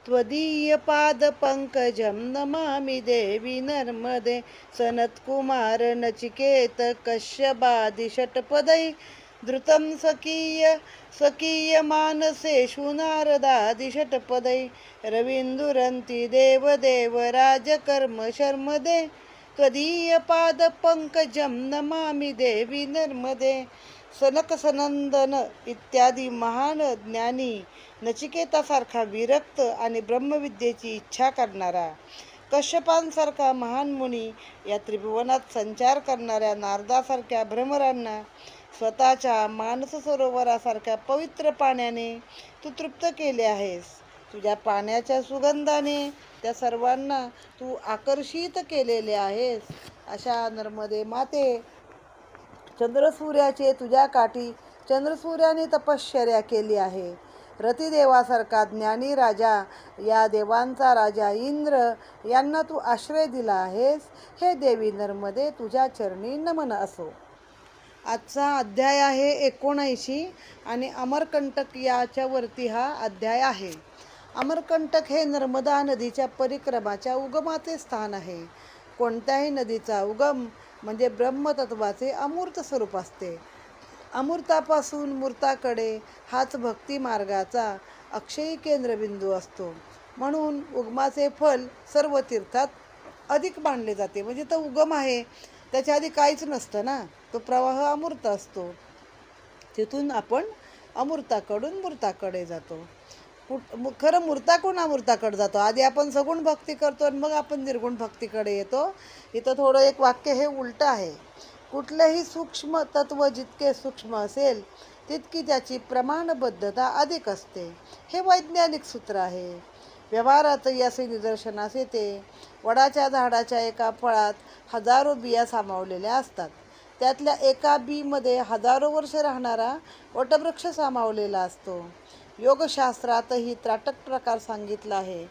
त्वदीयपादपङ्कजं नमामि देवी नर्मदे। सनत्कुमार नचिकेत कश्यपादिषट्पदै धृतं स्वकीयमानसेषु नारदादिषट्पदै रवीन्दुरन्ति देवदेव राजकर्म शर्मदे। त्वदीयपादपङ्कजं नमामि देवी नर्मदे। सनक सनंदन इत्यादी महान ज्ञानी नचिकेतासारखा विरक्त आणि ब्रह्मविद्येची इच्छा करणारा, कश्यपांसारखा महान मुनी, या त्रिभुवनात संचार करणाऱ्या नारदासारख्या भ्रमरांना स्वतःच्या मानस सरोवरासारख्या पवित्र पाण्याने तू तृप्त केले आहेस. तुझ्या पाण्याच्या सुगंधाने त्या सर्वांना तू आकर्षित केलेले आहेस. अशा नर्मदे माते, चंद्रसूर्याचे तुझ्या काठी चंद्रसूर्याने तपश्चर्या केली आहे. रतिदेवासारखा ज्ञानी राजा, या देवांचा राजा इंद्र यांना तू आश्रय दिला आहेस. हे देवी नर्मदे, तुझ्या चरणी नमन असो. आजचा अध्याय आहे 79 आणि अमरकंटक याच्या वरती हा अध्याय आहे. अमरकंटक हे नर्मदा नदीच्या परिक्रमाच्या उगमाचे स्थान आहे. कोणत्याही नदीचा उगम म्हणजे ब्रह्मतत्वाचे अमूर्त स्वरूप असते. अमूर्तापासून मूर्ताकडे हाच भक्ती मार्गाचा अक्षयी केंद्रबिंदू असतो. म्हणून उगमाचे फल सर्व तीर्थात अधिक मानले जाते. म्हणजे तो उगम आहे, त्याच्या आधी काहीच नसतं ना, तो प्रवाह अमूर्त असतो. तिथून आपण अमूर्ताकडून मूर्ताकडे जातो. खरं मूर्ताकडून अमूर्ताकडे जातो. आधी आपण सगुण भक्ती करतो आणि मग आपण निर्गुण भक्तीकडे येतो. इथं थोडं एक वाक्य हे उलटं आहे. कुठलेही सूक्ष्म तत्व जितके सूक्ष्म असेल तितकी त्याची प्रमाणबद्धता अधिक असते. हे वैज्ञानिक सूत्र आहे. व्यवहारातही असे निदर्शनास येते. वडाच्या झाडाच्या एका फळात हजारो बिया सामावलेल्या असतात. त्यातल्या एका बीमध्ये हजारो वर्ष राहणारा वटवृक्ष सामावलेला असतो. योगशास्त्रातही त्राटक प्रकार सांगितला आहे.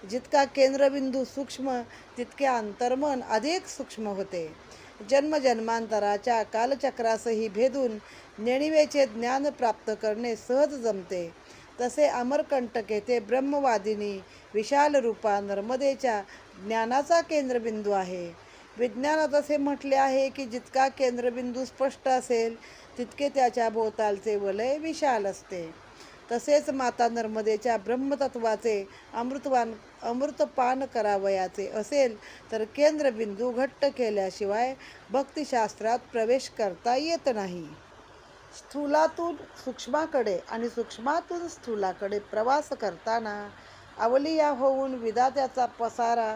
जितका केंद्रबिंदू सूक्ष्म तितके अंतर्मन अधिक सूक्ष्म होते. जन्मजन्मांतराच्या कालचक्रासही भेदून नेणिवेचे ज्ञान प्राप्त करणे सहज जमते. तसे अमरकंटक येथे ब्रह्मवादिनी विशाल रूपा नर्मदेच्या ज्ञानाचा केंद्रबिंदू आहे. विज्ञानात असे म्हटले आहे की जितका केंद्रबिंदू स्पष्ट असेल तितके त्याच्या भोवतालचे वलय विशाल असते. तसेच माता नर्मदेच्या ब्रह्मतत्वाचे अमृतपान करावयाचे असेल तर केंद्रबिंदू घट्ट केल्याशिवाय भक्तिशास्त्रात प्रवेश करता येत नाही. स्थूलातून सूक्ष्माकडे आणि सूक्ष्मातून स्थूलाकडे प्रवास करताना अवलिया होऊन विधात्याचा पसारा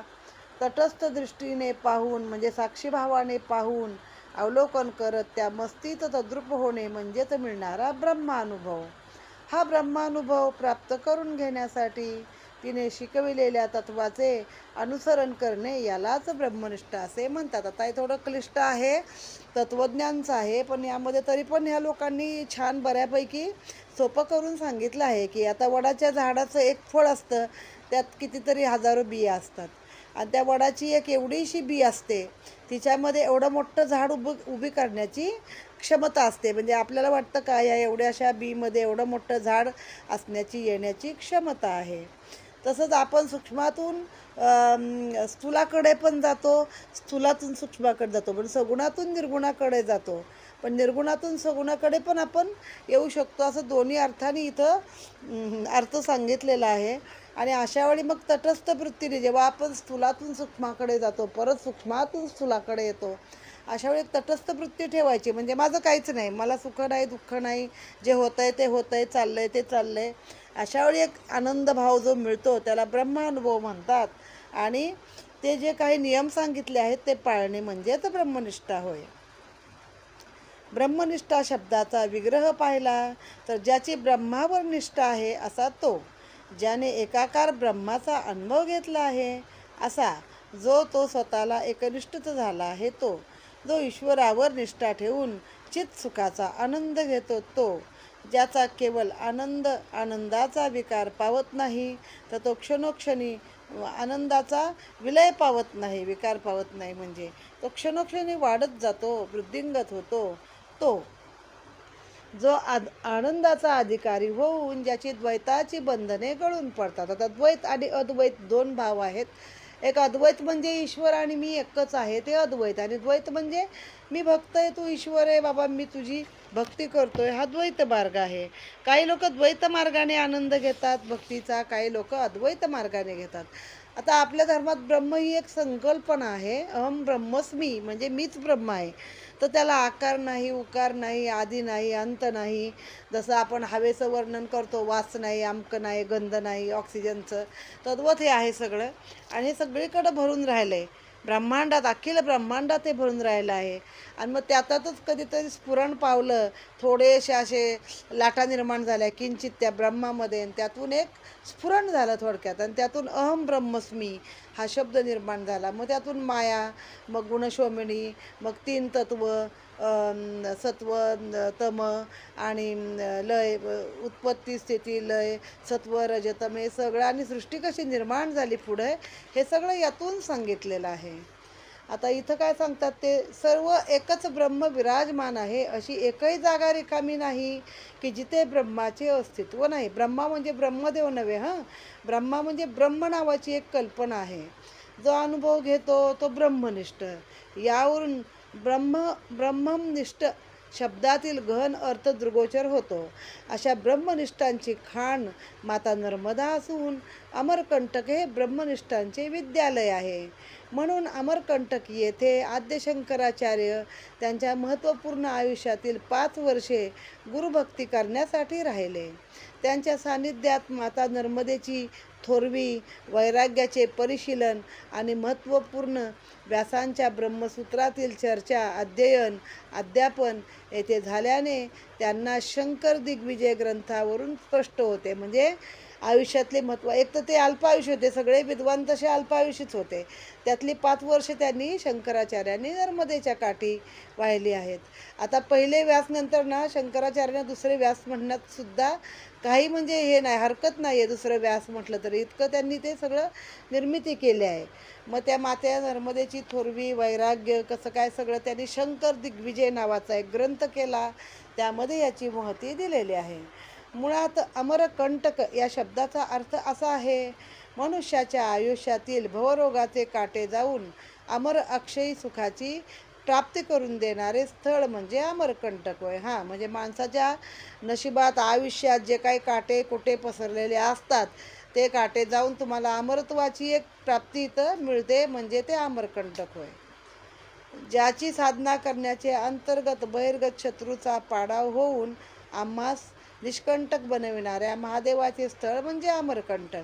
तटस्थ दृष्टीने पाहून म्हणजे साक्षीभावाने पाहून अवलोकन करत त्या मस्तीत तद्रूप होणे म्हणजेच मिळणारा ब्रह्मानुभव. हा ब्रह्मानुभव प्राप्त करून घेण्यासाठी तिने शिकविलेल्या तत्वाचे अनुसरण करणे यालाच ब्रह्मनिष्ठा असे म्हणतात. आता हे थोडं क्लिष्ट आहे, तत्वज्ञानचं आहे, पण यामध्ये तरी पण ह्या लोकांनी छान बऱ्यापैकी सोपं करून सांगितलं आहे की आता वडाच्या झाडाचं एक फळ असतं, त्यात कितीतरी हजारो बिया असतात आणि त्या वडाची एक एवढीशी बी असते, तिच्यामध्ये एवढं मोठं झाड उभी करण्याची क्षमता असते. म्हणजे आपल्याला वाटतं का या एवढ्याशा बीमध्ये एवढं मोठं झाड असण्याची येण्याची क्षमता आहे. तसंच आपण सूक्ष्मातून स्थूलाकडे पण जातो, स्थूलातून सूक्ष्माकडे जातो, पण सगुणातून निर्गुणाकडे जातो, पण निर्गुणातून सगुणाकडे पण आपण येऊ शकतो. असं दोन्ही अर्थाने इथं अर्थ सांगितलेला आहे. आणि अशा वेळी मग तटस्थ वृत्तीने जेव्हा आपण स्थूलातून सूक्ष्माकडे जातो, परत सूक्ष्मातून स्थूलाकडे येतो, अशा वेळी तटस्थ वृत्ती ठेवायची. म्हणजे माझं काहीच नाही, मला सुख नाही, दुःख नाही, जे होतं आहे ते होतं आहे, चाललं आहे ते चाललं आहे. अशा वेळी एक आनंद भाव जो मिळतो त्याला ब्रह्मानुभव म्हणतात. आणि ते जे काही नियम सांगितले आहेत ते पाळणे म्हणजेच ब्रह्मनिष्ठा होय. ब्रह्मनिष्ठा शब्दाचा विग्रह पाहिला तर ज्याची ब्रह्मावर निष्ठा आहे असा तो, ज्याने एकाकार ब्रह्माचा अनुभव घेतला आहे असा, तो स्वतःला एकनिष्ठित झाला आहे तो, जो ईश्वरावर निष्ठा ठेवून चित्त सुखाचा आनंद घेतो तो, ज्याचा केवळ आनंदाचा विकार पावत नाही तर तो क्षणोक्षणी आनंदाचा विलय पावत नाही, विकार पावत नाही, म्हणजे तो क्षणोक्षणी वाढत जातो, वृद्धिंगत होतो. तो जो आनंदाचा अधिकारी होऊन ज्याची द्वैताची बंधने गळून पडतात. आता द्वैत आणि अद्वैत दोन भाव आहेत. एक अद्वैत म्हणजे ईश्वर आणि मी एकच आहे, ते अद्वैत. आणि द्वैत म्हणजे मी भक्त आहे, तू ईश्वर आहे, बाबा मी तुझी भक्ती करतोय, हा द्वैत मार्ग आहे. काही लोक द्वैत मार्गाने आनंद घेतात भक्तीचा, काही लोक अद्वैत मार्गाने घेतात. आता आपल्या धर्मात ब्रह्म ही एक संकल्पना आहे. अहम ब्रह्मस्मी म्हणजे मीच ब्रह्म आहे. तर त्याला आकार नाही, उकार नाही, आदी नाही, अंत नाही. जसं आपण हवेचं वर्णन करतो, वास नाही, अमकं नाही, गंध नाही, ऑक्सिजनचं तद्वत हे आहे सगळं. आणि हे सगळीकडं भरून राहिलं आहे. ब्रह्मांडात, अखिल ब्रह्मांडात हे भरून राहिलं आहे. आणि मग त्यातच कधीतरी स्फुरण पावलं, थोडेसे असे लाटा निर्माण झाल्या किंचित त्या ब्रह्मामध्ये, आणि त्यातून एक स्फुरण झालं थोडक्यात, आणि त्यातून अहम ब्रह्मस्मी हा शब्द निर्माण झाला. मग त्यातून माया, मग गुणशोमिनी, मग तीन तत्व, सत्व, तम आणि लय, उत्पत्ती, स्थिती, लय, सत्व, रजतम, हे सगळं. आणि सृष्टी कशी निर्माण झाली पुढे, हे सगळं यातून सांगितलेलं आहे. आता इथं काय सांगतात, ते सर्व एकच ब्रह्म विराजमान आहे, अशी एकही जागा रिकामी नाही की जिथे ब्रह्माचे अस्तित्व नाही. ब्रह्मा म्हणजे ब्रह्मदेव नव्हे, ब्रह्मा म्हणजे ब्रह्म नावाची एक कल्पना आहे. जो अनुभव घेतो तो ब्रह्मनिष्ठ. यावरून ब्रह्मनिष्ठ शब्दातील गहन अर्थ दृगोचर होतो. अशा ब्रह्मनिष्ठांची खाण माता नर्मदा असून अमरकंटक हे ब्रह्मनिष्ठांचे विद्यालय आहे. म्हणून अमरकंटक येथे आद्यशंकराचार्य त्यांच्या महत्त्वपूर्ण आयुष्यातील 5 वर्षे गुरुभक्ती करण्यासाठी राहिले. त्यांच्या सान्निध्यात माता नर्मदेची थोरवी, वैराग्याचे परिशीलन आणि महत्त्वपूर्ण व्यासांच्या ब्रह्मसूत्रातील चर्चा, अध्ययन, अध्यापन येथे झाल्याने त्यांना शंकर दिग्विजय ग्रंथावरून स्पष्ट होते. म्हणजे आयुष्यातले महत्त्व, एक तर ते अल्पायुष्य होते, सगळे विद्वान तसे अल्पायुषीच होते. त्यातली 5 वर्ष त्यांनी शंकराचार्यांनी नर्मदेच्या काठी वाहिली आहेत. आता पहिले व्यास नंतर ना शंकराचार्यांना दुसरे व्यास म्हणण्यात सुद्धा काही म्हणजे हे नाही, हरकत नाही आहे दुसरं व्यास म्हटलं तरी, इतकं त्यांनी ते सगळं निर्मिती केली आहे. मग त्या माता नर्मदेची थोरवी, वैराग्य कसं काय सगळं त्यांनी शंकर दिग्विजय नावाचा एक ग्रंथ केला, त्यामध्ये याची महती दिलेली आहे. मुळात अमरकंटक या शब्दाचा अर्थ असा आहे, मनुष्याच्या आयुष्यातील भवरोगाचे काटे जाऊन अमर अक्षयी सुखाची प्राप्ती करून देणारे स्थळ म्हणजे अमरकंटक होय. म्हणजे माणसाच्या नशिबात, आयुष्यात जे काही काटे कुठे पसरलेले असतात, ते काटे जाऊन तुम्हाला अमरत्वाची एक प्राप्ती इथं मिळते, म्हणजे ते अमरकंटक होय. ज्याची साधना करण्याचे अंतर्गत बहिर्गत शत्रूचा पाडाव होऊन आम्हास निष्कंटक बनविणाऱ्या महादेवाचे स्थळ म्हणजे अमरकंटक.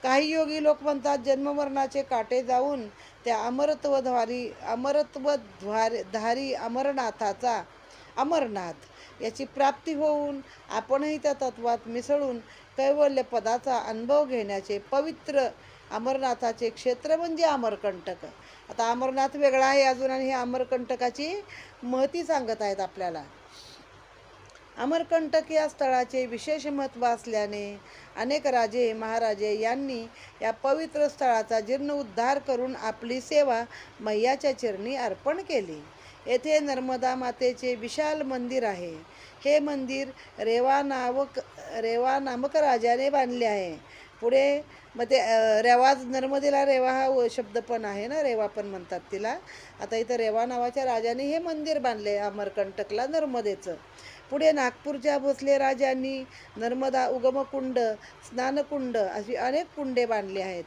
काही योगी लोक म्हणतात, जन्ममरणाचे काटे जाऊन त्या अमरत्वधारी अमरनाथाचा, अमरनाथ याची प्राप्ती होऊन आपणही त्या तत्वात मिसळून कैवल्य पदाचा अनुभव घेण्याचे पवित्र अमरनाथाचे क्षेत्र म्हणजे अमरकंटक. आता अमरनाथ वेगळा आहे अजून, आणि हे अमरकंटकाची महती सांगत आहेत आपल्याला. अमरकंटक या स्थळाचे विशेष महत्त्व असल्याने अनेक राजे महाराजे यांनी या पवित्र स्थळाचा जीर्णोद्धार करून आपली सेवा मैयाच्या चरणी अर्पण केली. येथे नर्मदा मातेचे विशाल मंदिर आहे. हे मंदिर रेवा नामक राजाने बांधले आहे. पुढे मग ते रेवा, नर्मदेला रेवा हा शब्द पण आहे ना, रेवा पण म्हणतात तिला. आता इथं रेवा नावाच्या राजाने हे मंदिर बांधले अमरकंटकला, नर्मदेचं. पुढे नागपूरच्या भोसले राजांनी नर्मदा उगमकुंड, स्नानकुंड अशी अनेक कुंडे बांधली आहेत.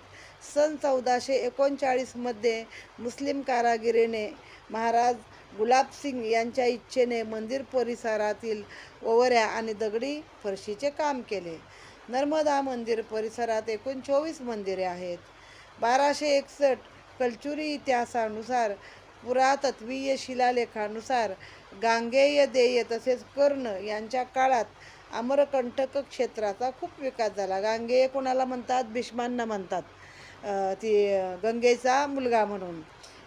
सन 1439 मध्ये मुस्लिम कारागिरीने महाराज गुलाबसिंग यांच्या इच्छेने मंदिर परिसरातील ओवऱ्या आणि दगडी फरशीचे काम केले. नर्मदा मंदिर परिसरात एकूण 24 मंदिरे आहेत. 1261 कलचुरी इतिहासानुसार, पुरातत्वीय शिलालेखानुसार गांगेय देय तसेच कर्ण यांच्या काळात अमरकंटक क्षेत्राचा खूप विकास झाला. गांगेय कोणाला म्हणतात? भीष्मांना म्हणतात, ती गंगेचा मुलगा म्हणून.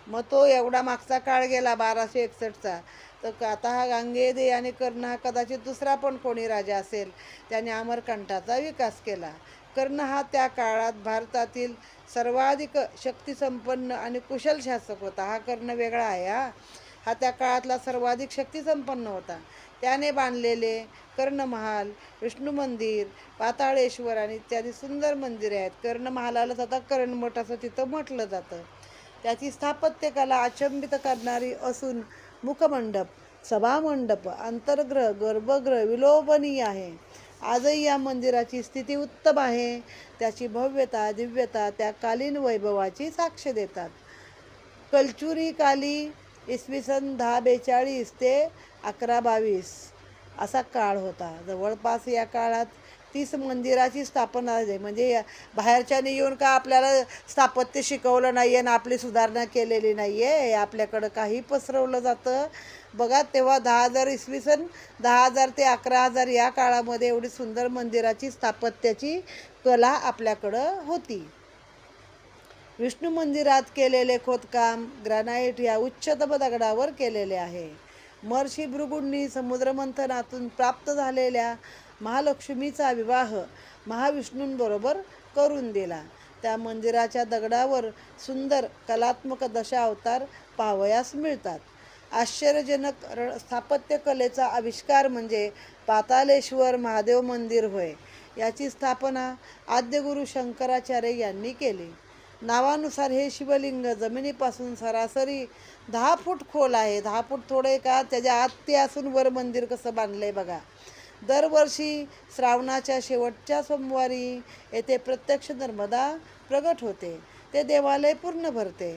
मग तो एवढा मागचा काळ गेला 1261चा, तर आता हा गांगेय देय आणि कर्ण हा कदाचित दुसरा पण कोणी राजा असेल, त्याने अमरकंटाचा विकास केला. कर्ण हा त्या काळात भारतातील सर्वाधिक शक्तिसंपन्न आणि कुशल शासक होता. हा कर्ण वेगळा आहे. हा त्या काळातला सर्वाधिक शक्तिसंपन्न होता. त्याने बांधलेले कर्णमहाल, विष्णू मंदिर, पाताळेश्वर आणि इत्यादी सुंदर मंदिरे आहेत. कर्णमहालाला आता कर्णमठ असं तिथं म्हटलं जातं. त्याची स्थापत्यकला अचंबित करणारी असून मुखमंडप, सभामंडप, अंतर्गृह, गर्भगृह विलोभनीय आहे. आजही या मंदिराची स्थिती उत्तम आहे. त्याची भव्यता, दिव्यता त्या कालीन वैभवाची साक्ष देतात. कलचुरी काली इसवी सन 1042 ते 1122 असा काळ होता. जवळपास या काळात 30 मंदिराची स्थापना झाली. म्हणजे बाहेरच्याने येऊन का आपल्याला स्थापत्य शिकवलं नाही आहे आणि आपली सुधारणा केलेली नाही आहे, आपल्याकडं काही पसरवलं जातं. बघा तेव्हा 10,000 इसवी सन 10,000 ते 11,000 या काळामध्ये एवढी सुंदर मंदिराची स्थापत्याची कला आपल्याकडं होती. विष्णू मंदिरात केलेले खोदकाम ग्रॅनाइट या उच्चतम दगडावर केलेले आहे. महर्षी भृगूंनी समुद्रमंथनातून प्राप्त झालेल्या महालक्ष्मीचा विवाह महाविष्णूंबरोबर करून दिला. त्या मंदिराच्या दगडावर सुंदर कलात्मक दशावतार पाहावयास मिळतात. आश्चर्यजनक स्थापत्यकलेचा आविष्कार म्हणजे पातालेश्वर महादेव मंदिर होय. याची स्थापना आद्यगुरु शंकराचार्य यांनी केली. नावानुसार हे शिवलिंग जमिनीपासून सरासरी 10 फूट खोल आहे. 10 फूट थोडे का, त्याच्या आत ते असून वर मंदिर कसं बांधलंय बघा. दरवर्षी श्रावणाच्या शेवटच्या सोमवारी येथे प्रत्यक्ष नर्मदा प्रगट होते. ते देवालय पूर्ण भरते.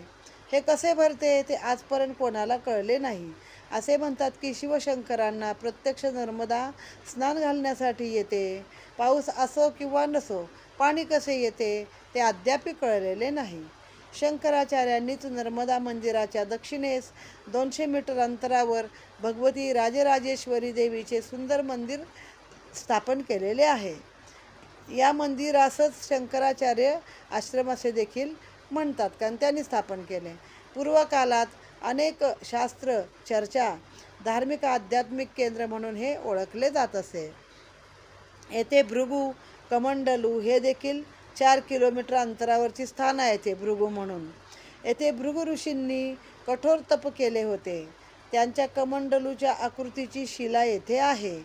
हे कसे भरते ते आजपर्यंत कोणाला कळले नाही. असे म्हणतात की शिवशंकरांना प्रत्यक्ष नर्मदा स्नान घालण्यासाठी येते. पाऊस असो किंवा नसो, पाणी कसे येते ते अद्याप कळलेले नाही. शंकराचार्यांनीच नर्मदा मंदिराच्या दक्षिणेस 200 मीटर अंतरावर भगवती राजराजेश्वरी देवीचे सुंदर मंदिर स्थापन केलेले आहे. या मंदिरासच शंकराचार्य आश्रम असे देखील म्हणतात, कारण त्यांनी स्थापन केले. पूर्वकालात अनेक शास्त्र चर्चा धार्मिक आध्यात्मिक केंद्र म्हणून हे ओळखले जात असे. येथे भृगू कमंडलू हे देखील 4 किलोमीटर अंतरावरची स्थान आहे ते भृगू म्हणून. येथे भृगू ऋषींनी कठोर तप केले होते. त्यांच्या कमंडलूच्या आकृतीची शिला येथे आहे.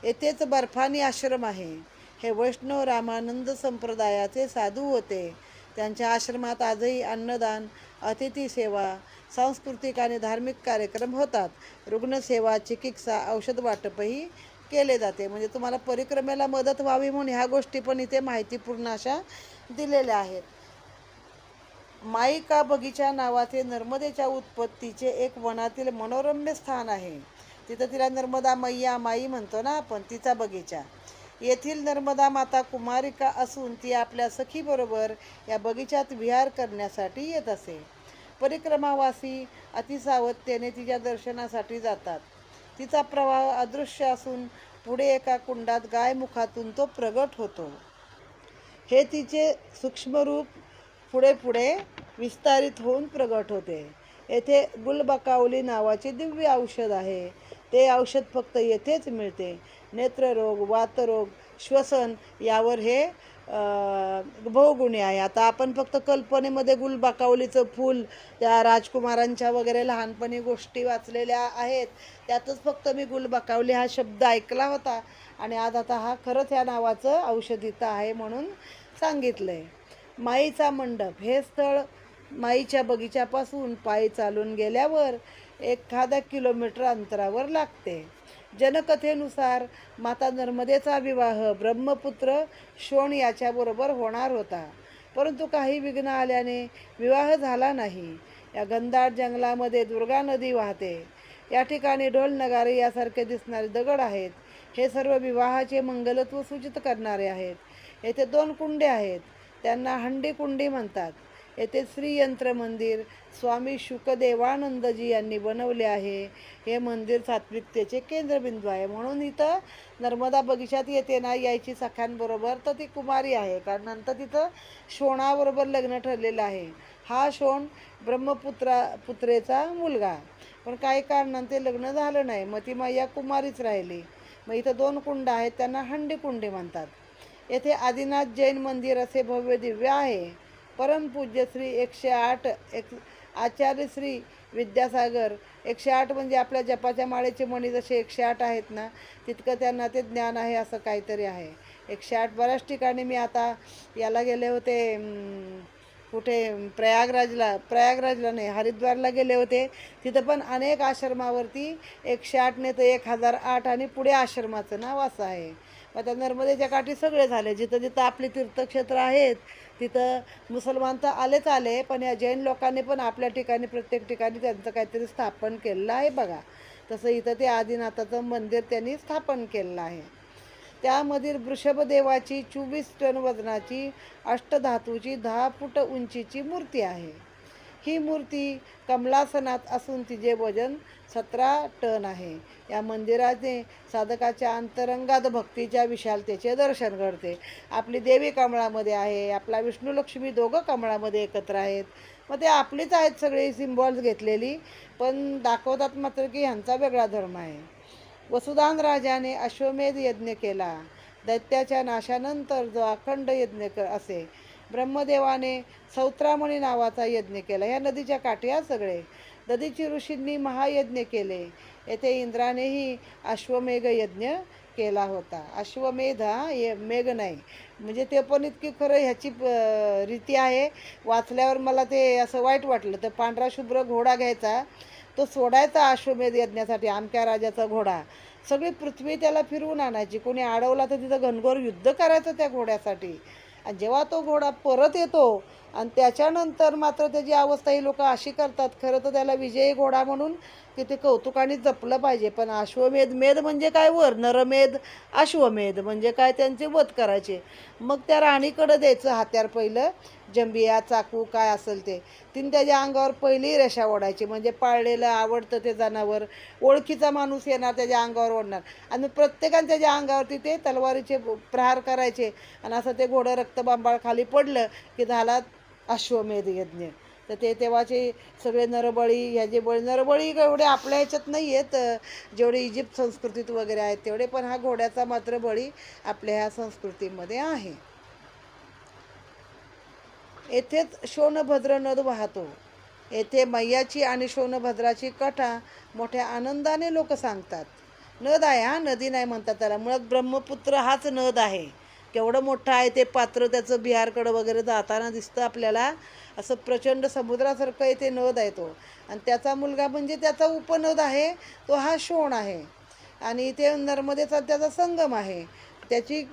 येथेच बर्फानी आश्रम आहे. हे वैष्णव रामानंद संप्रदायाचे साधू होते. त्यांच्या आश्रमात आजही अन्नदान, अतिथी सेवा, सांस्कृतिक आणि धार्मिक कार्यक्रम होतात. रुग्णसेवा, चिकित्सा, औषध वाटपही केले जाते. म्हणजे तुम्हाला परिक्रमेला मदत व्हावी म्हणून ह्या गोष्टी पण इथे माहितीपूर्ण अशा दिलेल्या आहेत. माई का बगीचा नावाचे नर्मदेच्या उत्पत्तीचे एक वनातील मनोरम्य स्थान आहे. तिथं तिला नर्मदा मैया माई म्हणतो ना आपण, तिचा बगीचा. येथील नर्मदा माता कुमारिका असून ती आपल्या सखीबरोबर या बगीचात विहार करण्यासाठी येत असे. परिक्रमावासी अतिसावधतेने तिच्या दर्शनासाठी जातात. तिचा प्रवाह अदृश्य असून पुढे एका कुंडात गायमुखातून तो प्रगट होतो. हे तिचे सूक्ष्मरूप पुढे पुढे विस्तारित होऊन प्रगट होते. येथे गुलबकावली नावाचे दिव्य औषध आहे. ते औषध फक्त येथेच मिळते. नेत्ररोग, वातरोग, श्वसन यावर हे बहुगुणी आहे. आता आपण फक्त कल्पनेमध्ये गुलबकावलीचं फूल त्या राजकुमारांच्या वगैरे लहानपणी गोष्टी वाचलेल्या आहेत. त्यातच फक्त मी गुलबकावली हा शब्द ऐकला होता आणि आज आता हा खरंच ह्या नावाचं औषध इथं आहे म्हणून सांगितलं आहे. माईचा मंडप हे स्थळ माईच्या बगीच्यापासून पायी चालून गेल्यावर 1 किलोमीटर अंतरावर लागते. जनकथेनुसार माता नर्मदेचा विवाह ब्रह्मपुत्र शोण याच्याबरोबर होणार होता, परंतु काही विघ्न आल्याने विवाह झाला नाही. या घनदाट जंगलामध्ये दुर्गा नदी वाहते. या ठिकाणी ढोल नगारे यासारखे दिसणारे दगड आहेत. हे सर्व विवाहाचे मंगलत्व सूचित करणारे आहेत. येथे 2 कुंडे आहेत, त्यांना हंडी कुंडी म्हणतात. येथे श्रीयंत्र मंदिर स्वामी शुकदेवानंदजी यांनी बनवले आहे. हे मंदिर सात्विकतेचे केंद्रबिंदू आहे. म्हणून इथं नर्मदा बगीचात येते ना यायची सख्यांबरोबर तर ती कुमारी आहे, कारण नंतर तिथं शोणाबरोबर लग्न ठरलेलं आहे. हा शोण पुत्रेचा मुलगा, पण काही कारणाने ते लग्न झालं नाही. मग ती मैया कुमारीच राहिली. मग इथं 2 कुंड आहेत, त्यांना हंडी कुंडी म्हणतात. येथे आदिनाथ जैन मंदिर असे भव्य दिव्य आहे. परमपूज्य श्री 108 आचार्य श्री विद्यासागर 108 म्हणजे आपल्या जपाच्या माळेचे मणी जसे 108 आहेत ना, तितकं त्यांना ते ज्ञान आहे असं काहीतरी आहे. 108 बऱ्याच ठिकाणी मी आता याला गेले होते, कुठे प्रयागराजला नाही, हरिद्वारला गेले होते. तिथं पण अनेक आश्रमावरती 108 तर 1008 आणि पुढे आश्रमाचं नाव असं आहे. आता नर्मदेच्या काठी सगळे झाले, जिथं जिथं आपली तीर्थक्षेत्र आहेत तिथं मुसलमान तर आलेच आले, पण या जैन लोकांनी पण आपल्या ठिकाणी प्रत्येक ठिकाणी त्यांचं काहीतरी स्थापन केलेलं आहे बघा. तसं इथं ते आदिनाथाचं मंदिर त्यांनी स्थापन केलेलं आहे. त्यामधील वृषभदेवाची 24 टन वजनाची अष्टधातूची 10 फूट उंचीची मूर्ती आहे. ही मूर्ती कमलासनात असून तिचे वजन 17 टन आहे. या मंदिराचे साधकाच्या अंतरंगात भक्तीच्या विशालतेचे दर्शन घडते. आपली देवी कमळामध्ये आहे, आपला विष्णू लक्ष्मी दोघं कमळामध्ये एकत्र आहेत. मग ते आपलीच आहेत सगळी सिम्बॉल्स घेतलेली, पण दाखवतात मात्र की ह्यांचा वेगळा धर्म आहे. वसुदान राजाने अश्वमेध यज्ञ केला. दैत्याच्या नाशानंतर जो अखंड यज्ञ असे. ब्रह्मदेवाने सौत्रामणी नावाचा यज्ञ केला. या नदीच्या काठी सगळे दधीची ऋषींनी महायज्ञ केले. येथे इंद्रानेही अश्वमेघ यज्ञ केला होता. अश्वमेध मेघ नाही, म्हणजे ते पण इतकी खरं ह्याची रीती आहे. वाचल्यावर मला ते असं वाईट वाटलं. तर पांढरा शुभ्र घोडा घ्यायचा, तो सोडायचा अश्वमेध यज्ञासाठी, आमक्या राजाचा घोडा. सगळी पृथ्वी त्याला फिरवून आणायची. कोणी अडवला तर तिथं घनघोर युद्ध करायचं त्या घोड्यासाठी. आणि जेव्हा तो घोडा परत येतो आणि त्याच्यानंतर मात्र त्याची अवस्था ही लोक अशी करतात, खरं तर त्याला विजयी घोडा म्हणून की ते कौतुकाने जपलं पाहिजे. पण अश्वमेध, मेध म्हणजे काय वर, नरमेध अश्वमेध म्हणजे काय, त्यांचे वध करायचे. मग त्या राणीकडं द्यायचं हत्यार पहिलं, जंबिया चाकू काय असेल ते. तिने त्याच्या अंगावर पहिली रेषा ओढायची, म्हणजे पाळलेलं आवडतं ते जनावर, ओळखीचा माणूस येणार त्याच्या अंगावर ओढणार, आणि प्रत्येकाने त्याच्या अंगावरती ते तलवारीचे प्रहार करायचे. आणि असं ते घोडं रक्तबांबाळ खाली पडलं की झाला अश्वमेध यज्ञ. तर ते तेव्हाचे सगळे नरबळी, ह्याचे बळी, नरबळी एवढे आपल्या ह्याच्यात नाही आहेत जेवढे इजिप्त संस्कृतीत वगैरे आहेत तेवढे, पण हा घोड्याचा मात्र बळी आपल्या ह्या संस्कृतीमध्ये आहे. येथेच शोणभद्र नद वाहतो. येथे मैयाची आणि शोणभद्राची कथा मोठ्या आनंदाने लोक सांगतात. नद आहे हा, नदी नाही म्हणतात त्याला. मुळात ब्रह्मपुत्र हाच नद आहे. केवढं मोठं आहे ते पात्र, त्याचं बिहारकडं वगैरे जाताना दिसतं आपल्याला. असं प्रचंड समुद्रासारखं येते नद आहे तो. आणि त्याचा मुलगा म्हणजे त्याचा उपनद आहे तो हा शोण आहे. आणि ते नर्मदेचा त्याचा संगम आहे. त्याची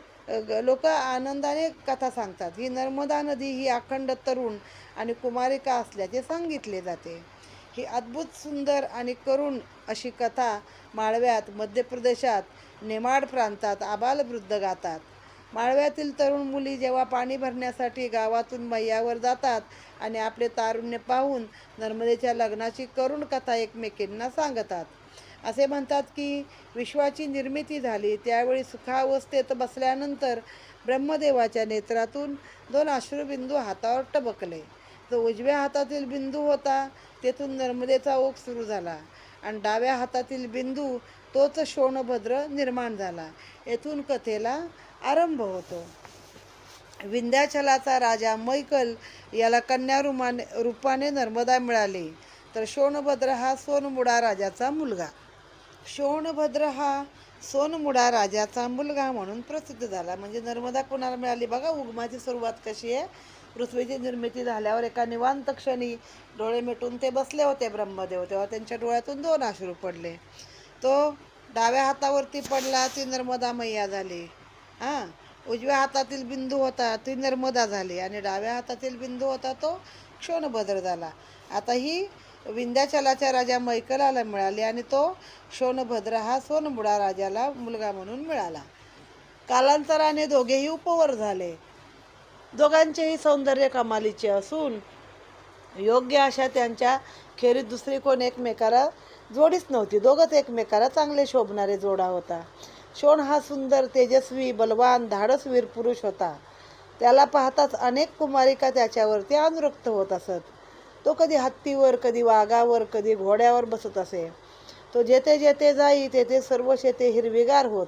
लोक आनंदाने कथा सांगतात. ही नर्मदा नदी ही अखंड तरुण आणि कुमारिका असल्याचे सांगितले जाते. ही अद्भुत सुंदर आणि करुण अशी कथा माळव्यात, मध्य प्रदेशात, नेमाड प्रांतात आबालवृद्ध गातात. माळव्यातील तरुण मुली जेव्हा पाणी भरण्यासाठी गावातून मैयावर जातात आणि आपले तारुण्य पाहून नर्मदेच्या लग्नाची करुण कथा एकमेकींना सांगतात. असे म्हणतात की विश्वाची निर्मिती झाली त्यावेळी सुखावस्थेत बसल्यानंतर ब्रह्मदेवाच्या नेत्रातून 2 अश्रुबिंदू हातावर टबकले. जो उजव्या हातातील बिंदू होता तेथून नर्मदेचा ओघ सुरू झाला आणि डाव्या हातातील बिंदू तोच शोणभद्र निर्माण झाला. येथून कथेला आरंभ होतो. विंध्याचलाचा राजा मैकल याला कन्या रूपाने नर्मदा मिळाली. तर शोणभद्र हा सोनमुडा राजाचा मुलगा. शोणभद्र हा सोनमुडा राजाचा मुलगा म्हणून प्रसिद्ध झाला. म्हणजे नर्मदा कोणाला मिळाली बघा, उगमाची सुरुवात कशी आहे. पृथ्वीची निर्मिती झाल्यावर एका निवांत क्षणी डोळे मिटून ते बसले होते ब्रह्मदेव, तेव्हा त्यांच्या डोळ्यातून 2 अश्रू पडले. तो डाव्या हातावरती पडला ती नर्मदा मैया झाली. उजव्या हातातील बिंदू होता ती नर्मदा झाली आणि डाव्या हातातील बिंदू होता तो शोणभद्र झाला. आता ही विंध्याचलाच्या राजा मैकलाला मिळाली आणि तो शोणभद्र हा सोनमुडा राजाला मुलगा म्हणून मिळाला. कालांतराने दोघेही उपवर झाले. दोघांचेही सौंदर्य कमालीचे असून योग्य अशा त्यांच्या खेरीत दुसरी कोण एकमेकाला जोडीच नव्हती. दोघंच एकमेकाला चांगले शोभणारे जोडा होता. शोण हा सुंदर, तेजस्वी, बलवान, धाडसवीर पुरुष होता. त्याला पाहताच अनेक कुमारिका त्याच्यावरती अनुरक्त होत असत. तो कधी हत्तीवर, कधी वाघावर, कधी घोड्यावर बसत असे. तो जेथे जेथे जाई तेथे सर्व शेते हिरवीगार होत.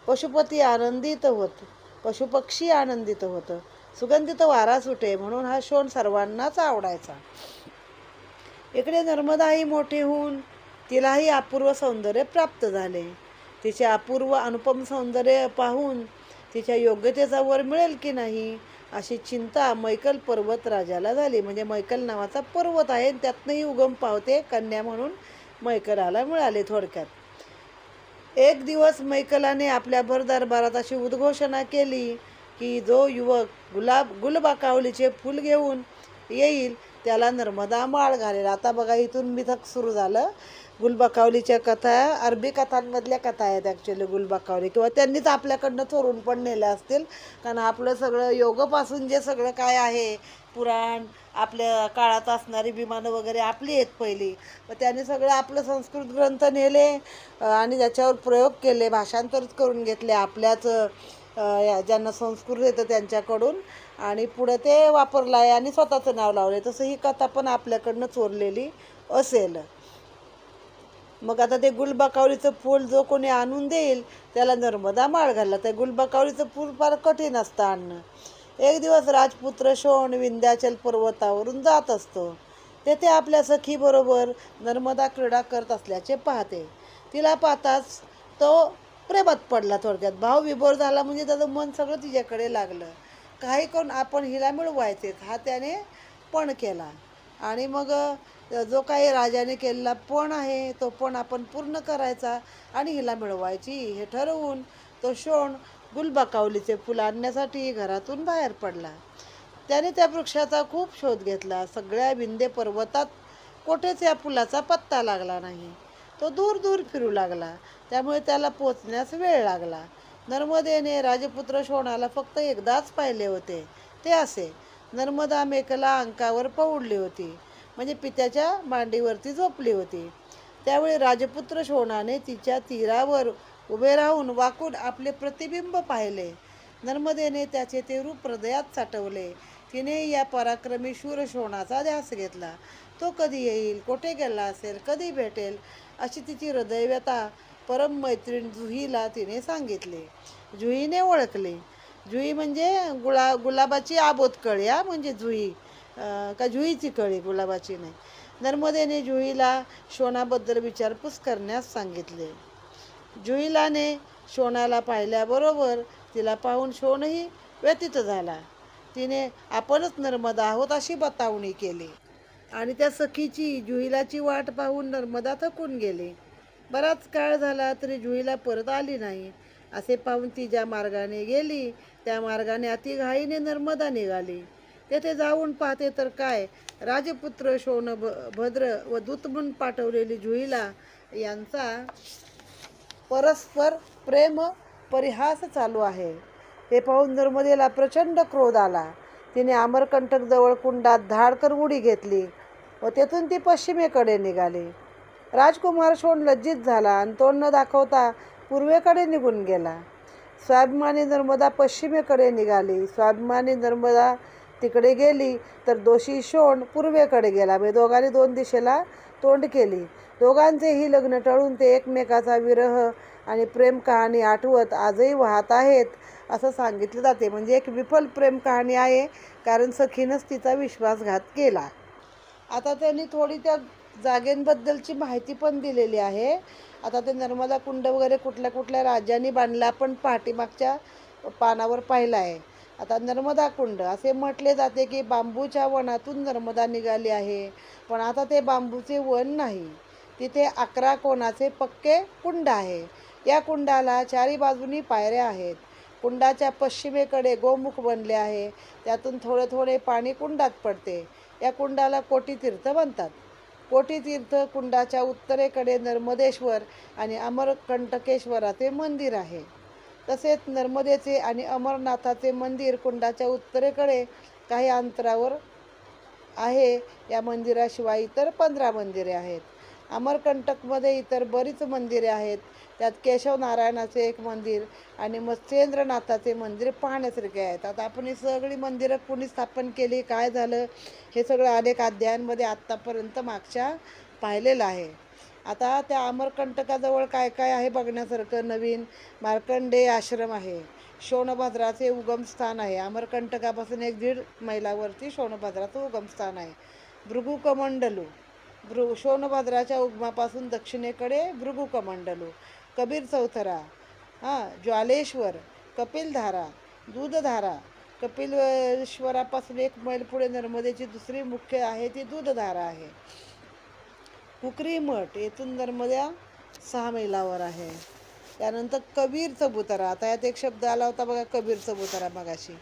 पशुपती आनंदित होत, पशुपक्षी आनंदित होत. सुगंधित वारा सुटे म्हणून हा शोण सर्वांनाच आवडायचा. इकडे नर्मदाही मोठी होऊन तिलाही अपूर्व सौंदर्य प्राप्त झाले. तिचे अपूर्व अनुपम सौंदर्य पाहून तिच्या योग्यतेचा वर मिळेल की नाही अशी चिंता मैकल पर्वत राजाला झाली. म्हणजे मैकल नावाचा पर्वत आहे, त्यातनंही उगम पावते कन्या म्हणून मैकलाला मिळाले. थोडक्यात एक दिवस मैकलाने आपल्या भरदरबारात अशी उद्घोषणा केली की जो युवक गुलबाकावलीचे फूल घेऊन येईल त्याला नर्मदा माळ घालेल. आता बघा, इथून मिथक सुरू झालं. गुलबाकावलीच्या कथा अरबी कथांमधल्या कथा आहेत ॲक्च्युली. गुलबाकावली किंवा त्यांनीच आपल्याकडनं चोरून पण नेल्या असतील, कारण आपलं सगळं योगापासून जे सगळं काय आहे पुराण, आपल्या काळात असणारी विमानं वगैरे आपली आहेत पहिली. मग त्यांनी सगळं आपलं संस्कृत ग्रंथ नेले आणि त्याच्यावर प्रयोग केले, भाषांतरच करून घेतले आपल्याच ज्यांना संस्कृत येतं त्यांच्याकडून, आणि पुढे ते वापरलं आहे आणि स्वतःचं नाव लावले. तसं ही कथा पण आपल्याकडनं चोरलेली असेल. मग आता ते गुलबाकावलीचं फूल जो कोणी आणून देईल त्याला नर्मदा माळ घालला. ते गुलबाकावलीचं फूल फार कठीण असतं आणणं. एक दिवस राजपुत्र शोण विंध्याचल पर्वतावरून जात असतो. तेथे आपल्या सखीबरोबर नर्मदा क्रीडा करत असल्याचे पाहते. तिला पाहताच तो प्रेमात पडला. थोडक्यात भाव विभोर झाला, म्हणजे त्याचं मन सगळं तिच्याकडे लागलं. काही करून आपण हिला मिळवायचे हा त्याने पण केला. आणि मग जो काही राजाने केलेला पण आहे तो पण आपण पूर्ण करायचा आणि हिला मिळवायची हे ठरवून तो शोण गुलबाकावलीचे फुल आणण्यासाठी घरातून बाहेर पडला. त्याने त्या वृक्षाचा खूप शोध घेतला. सगळ्या विंध्य पर्वतात कोठेच या फुलाचा पत्ता लागला नाही. तो दूर दूर फिरू लागला, त्यामुळे त्याला पोचण्यास वेळ लागला. नर्मदेने राजपुत्र शोणाला फक्त एकदाच पाहिले होते. ते असे: नर्मदा मेकला अंकावर पौडली होती, म्हणजे पित्याच्या मांडीवरती झोपली होती. त्यावेळी राजपुत्र शोणाने तिच्या तीरावर उभे राहून वाकून आपले प्रतिबिंब पाहिले. नर्मदेने त्याचे ते रूप हृदयात साठवले. तिने या पराक्रमी शूर शोणाचा ध्यास घेतला. तो कधी येईल, कुठे गेला असेल, कधी भेटेल अशी तिची हृदयव्यथा परम मैत्रीण जुहीला तिने सांगितले. जुहीने ओळखले. जुही म्हणजे गुलाबाची आबोत कळी, म्हणजे जुही का जुहीची कळी, गुलाबाची नाही. नर्मदेने जुहीला शोणाबद्दल विचारपूस करण्यास सांगितले. जुहीलाने शोणाला पाहिल्याबरोबर तिला पाहून शोणही व्यथित झाला. तिने आपणच नर्मदा आहोत अशी बतावणी केली आणि त्या सखीची जुहीलाची वाट पाहून नर्मदा थकून गेली. बराच काळ झाला तरी जुहीला परत आली नाही. असे पाहून ती ज्या मार्गाने गेली त्या मार्गाने अतिघाईने नर्मदा निघाली. तेथे जाऊन पाहते तर काय, राजपुत्र शोणभद्र व दूत म्हणून पाठवलेली जुहीला यांचा परस्पर प्रेम परिहास चालू आहे. हे पाहून नर्मदेला प्रचंड क्रोध आला. तिने अमरकंटक जवळ कुंडात धाडकर उडी घेतली व तेथून ती पश्चिमेकडे निघाली. राजकुमार शोण लज्जित झाला आणि तोंड न दाखवता पूर्वेकडे निघून गेला. स्वाभिमानी नर्मदा पश्चिमेकडे निघाली. स्वाभिमानी नर्मदा तिकडे गेली तर दोषी शोण पूर्वेकडे गेला. म्हणजे दोघांनी दोन दिशेला तोंड केली. दोघांचेही लग्न टळून ते एकमेकाचा विरह आणि प्रेम कहाणी आठवत आजही वाहत आहेत असं सांगितले जाते. म्हणजे एक विफल प्रेम कहाणी आहे, कारण सखीनंच तिचा विश्वासघात केला. आता त्यांनी थोडी त्या जागेंबद्दलची माहिती पण दिलेली आहे. आता ते नर्मदा कुंड वगैरे कुठल्या कुठल्या राज्यांनी बांधला आपण पाठीमागच्या पानावर पाहिला आहे. आता नर्मदा कुंड असे म्हटले जाते की बांबूच्या वनातून नर्मदा निघाली आहे, पण आता ते बांबूचे वन नाही, तिथे 11 कोणाचे पक्के कुंड आहे. या कुंडाला चारी बाजूनी पायऱ्या आहेत. कुंडाच्या पश्चिमेकडे गोमुख बनले आहे, त्यातून थोडे थोडे पाणी कुंडात पडते. या कुंडाला कोटीतीर्थ म्हणतात. कोटीतीर्थ कुंडाच्या उत्तरेकडे नर्मदेश्वर आणि अमरकंटकेश्वराचे मंदिर आहे. तसेच नर्मदेचे आणि अमरनाथाचे मंदिर कुंडाच्या उत्तरेकडे काही अंतरावर आहे. या मंदिराशिवाय इतर 15 मंदिरे आहेत. अमरकंटकमध्ये इतर बरीच मंदिरे आहेत. त्यात केशव नारायणाचे एक मंदिर आणि मत्स्येंद्रनाथाचे मंदिर पाहण्यासारखे आहेत. आता आपण ही सगळी मंदिरं कुणी स्थापन केली, काय झालं, हे सगळं अनेक अध्यायांमध्ये आत्तापर्यंत मागच्या पाहिलेलं आहे. आता त्या अमरकंटकाजवळ काय काय आहे बघण्यासारखं. नवीन मार्कंडेय आश्रम आहे. शोणभद्राचे उगमस्थान आहे. अमरकंटकापासून 1-1.5 मैलावरती शोणभद्राचं उगमस्थान आहे. भृगुकमंडलू शोणभद्राच्या उगमापासून दक्षिणेकडे भृगुकमंडलू, कबीर चौथरा, ज्वालेश्वर, कपिलधारा, दूधधारा. कपिलेश्वरापासून 1 मैल पुढे नर्मदेची दुसरी मुख्य आहे ती दूधधारा आहे. कुकरी मठ येथून नर्मदा 6 मैलावर आहे. त्यानंतर कबीर चबुतरा, आता यात एक शब्द आला होता बघा, कबीर चबुतरा मगाशी,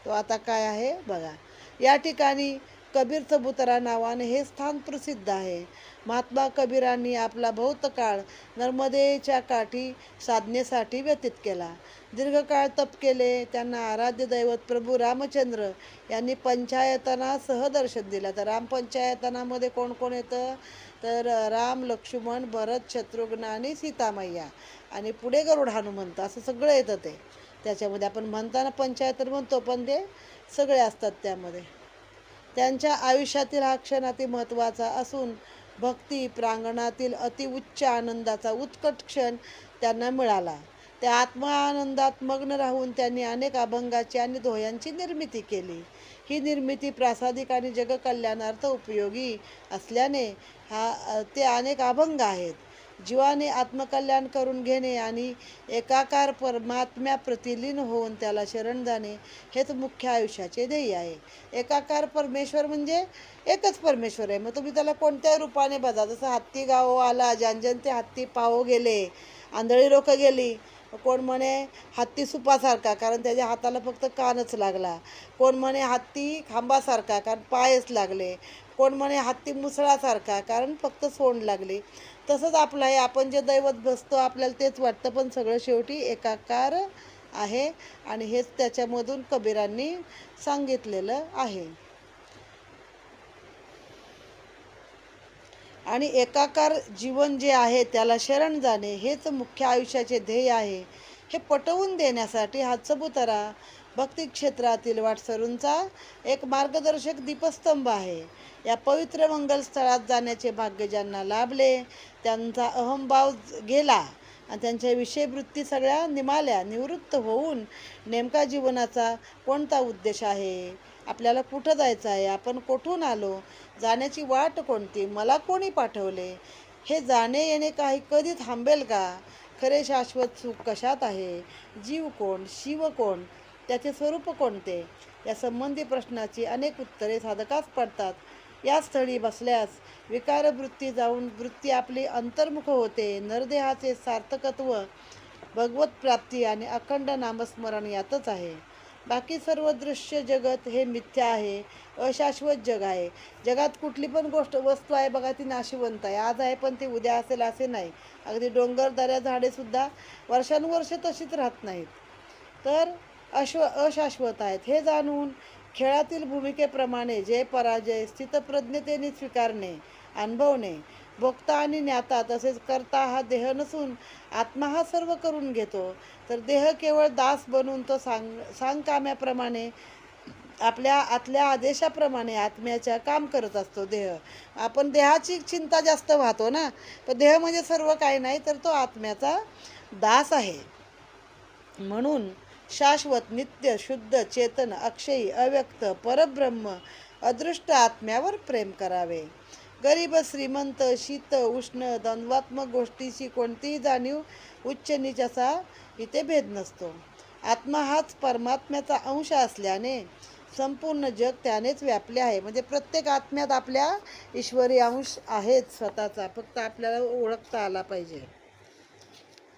तो आता काय आहे बघा. या ठिकाणी कबीर चबुतरा नावाने हे स्थान प्रसिद्ध आहे. महात्मा कबीरांनी आपला बहुतकाळ नर्मदेच्या काठी साधनेसाठी व्यतीत केला. दीर्घकाळ तप केले. त्यांना आराध्य दैवत प्रभू रामचंद्र यांनी पंचायतनासह दर्शन दिलं. तर राम पंचायतनामध्ये कोण कोण येतं, तर राम, लक्ष्मण, भरत, शत्रुघ्न आणि सीतामय्या, आणि पुढे गरुड हनुमंत, असं सगळं येतं ते त्याच्यामध्ये. आपण म्हणताना पंचायतन म्हणतो, पण ते सगळे असतात त्यामध्ये. त्यांच्या आयुष्यातील हा क्षण अति महत्त्वाचा असून भक्ती प्रांगणातील अतिउच्च आनंदाचा उत्कट क्षण त्यांना मिळाला. त्या आत्मानंदात मग्न राहून त्यांनी अनेक अभंगाची आणि दोह्यांची निर्मिती केली. ही निर्मिती प्रासादिक आणि जगकल्याणार्थ उपयोगी असल्याने ते अनेक अभंग आहेत. जीवाने आत्मकल्याण करून घेणे आणि एकाकार परमात्म्याप्रती लीन होऊन त्याला शरण जाणे हेच मुख्य आयुष्याचे ध्येय आहे. एकाकार परमेश्वर म्हणजे एकच परमेश्वर आहे. मग तुम्ही त्याला कोणत्याही रूपाने बघा. जसं हत्ती गाव आला, ज्यांजन ते हत्ती पाहो गेले, आंधळी लोकं गेली. कोण म्हणे हत्ती सुपासारखा, कारण त्याच्या हाताला फक्त कानच लागला. कोण म्हणे हत्ती खांबासारखा, कारण पायच लागले. कोण म्हणे हत्ती मुसळासारखा, कारण फक्त सोंड लागली. तसंच आपलं आहे. आपण जे दैवत बसतो आपल्याला तेच वाटतं, पण सगळं शेवटी एकाकार आहे. आणि हेच त्याच्यामधून कबीरांनी सांगितलेलं आहे. आणि एकाकार जीवन जे आहे त्याला शरण जाणे हेच मुख्य आयुष्याचे ध्येय आहे, हे पटवून देण्यासाठी हा चबुतरा भक्ती क्षेत्रातील वाटसरूंचा एक मार्गदर्शक दीपस्तंभ आहे. या पवित्र मंगलस्थळात जाण्याचे भाग्य ज्यांना लाभले त्यांचा अहंभाव गेला आणि त्यांच्या विषयवृत्ती सगळ्या निवृत्त होऊन नेमका जीवनाचा कोणता उद्देश आहे, आपल्याला कुठं जायचं आहे, आपण कुठून आलो, जाण्याची वाट कोणती, मला कोणी पाठवले, हे जाणे येणे काही कधी थांबेल का, खरे शाश्वत सुख कशात आहे, जीव कोण, शिव कोण, त्याचे स्वरूप कोणते, या संबंधी प्रश्नाची अनेक उत्तरे साधकास पडतात. या स्थळी बसल्यास विकारवृत्ती जाऊन वृत्ती आपली अंतर्मुख होते. नरदेहाचे सार्थकत्व भगवत प्राप्ती आणि अखंड नामस्मरण यातच आहे. बाकी सर्व दृश्य जगत हे मिथ्या आहे, अशाश्वत जग आहे. जगात कुठली पण वस्तू आहे बघा, ती नाशिवंत आहे. आज आहे पण ती उद्या असेल असे नाही. अगदी डोंगर, दऱ्या, झाडेसुद्धा वर्षानुवर्ष तशीच राहत नाहीत, तर अशाश्वत आहेत. हे जाणून खेळातील भूमिकेप्रमाणे जय पराजय स्थितप्रज्ञतेने स्वीकारणे, अनुभवणे. भोक्ता आणि ज्ञाता तसेच करता हा देह नसून आत्मा हा सर्व करून घेतो. तर देह केवळ दास बनून तो सांगकाम्याप्रमाणे आपल्या आतल्या आदेशाप्रमाणे आत्म्याच्या काम करत असतो. आपण देहाची चिंता जास्त वाहतो ना, पण देह म्हणजे सर्व काही नाही, तर तो आत्म्याचा दास आहे. म्हणून शाश्वत, नित्य, शुद्ध, चेतन, अक्षयी, अव्यक्त, परब्रह्म, अदृष्ट आत्म्यावर प्रेम करावे. गरीब, श्रीमंत, शीत, उष्ण, द्वंद्वात्मक गोष्टीची कोणतीही जाणीव उच्च नीच असा इथे भेद नसतो. आत्मा हाच परमात्म्याचा अंश असल्याने संपूर्ण जग त्यानेच व्यापले आहे. म्हणजे प्रत्येक आत्म्यात आपल्या ईश्वरी अंश आहेच स्वतःचा, फक्त आपल्याला ओळखता आला पाहिजे.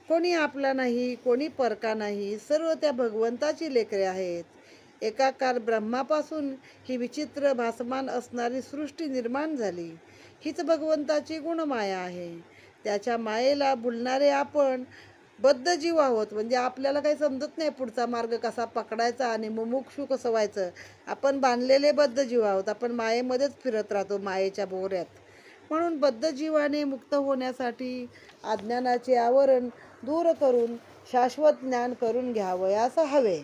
कोणी आपला नाही, कोणी परका नाही, सर्व त्या भगवंताची लेकरे आहेत. एकाकार ब्रह्मापासून ही विचित्र भासमान असणारी सृष्टी निर्माण झाली. हीच भगवंताची गुणमाया आहे. त्याच्या मायेला भुलणारे आपण बद्ध जीव आहोत. म्हणजे आपल्याला काही समजत नाही पुढचा मार्ग कसा पकडायचा आणि मुमुक्षू कसं व्हायचं. आपण बांधलेले बद्ध जीव आहोत. आपण मायेमध्येच फिरत राहतो, मायेच्या भोवऱ्यात. म्हणून बद्ध जीवाने मुक्त होण्यासाठी अज्ञानाचे आवरण दूर करून शाश्वत ज्ञान करून घ्यावयास हवे.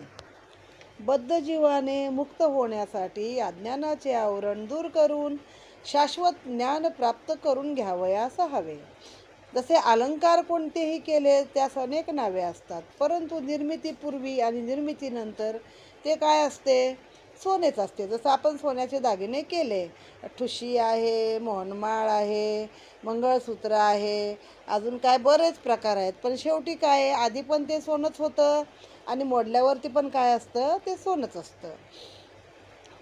बद्ध जीवाने मुक्त होण्यासाठी अज्ञानाचे आवरण दूर करून शाश्वत ज्ञान प्राप्त करून घ्यावयास हवे. जसे अलंकार कोणतेही केले त्यास अनेक नावे असतात, परंतु निर्मितीपूर्वी आणि निर्मितीनंतर ते काय असते, सोनेच असते. जसं आपण सोन्याचे दागिने केले, ठुशी आहे, मोहनमाळ आहे, मंगळसूत्र आहे, अजून काय बरेच प्रकार आहेत. पण शेवटी काय आहे, आधी पण ते सोनंच होतं आणि मोडल्यावरती पण काय असतं, ते सोनंच असतं.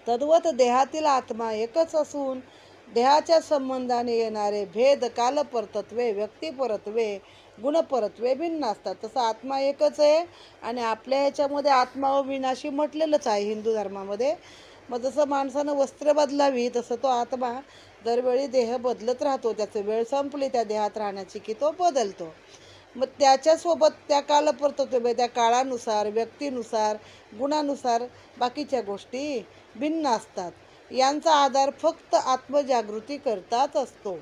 तद्वत देहातील आत्मा एकच असून देहाच्या संबंधाने येणारे भेद, कालपरतत्वे, व्यक्तिपरत्वे, गुणपरत्वे भिन्न असतात. तसं आत्मा एकच आहे आणि आपल्या ह्याच्यामध्ये आत्मा व विनाशी म्हटलेलंच आहे हिंदू धर्मामध्ये. मग जसं माणसानं वस्त्र बदलावी तसं तो आत्मा दरवेळी देह बदलत राहतो. त्याची वेळ संपली त्या देहात राहण्याची की तो बदलतो. मग त्याच्यासोबत त्या कालपरतत्वे, त्या काळानुसार, व्यक्तीनुसार, गुणानुसार बाकीच्या गोष्टी भिन्न असतात. यांचा आधार फक्त आत्मजागृती करताच असतो.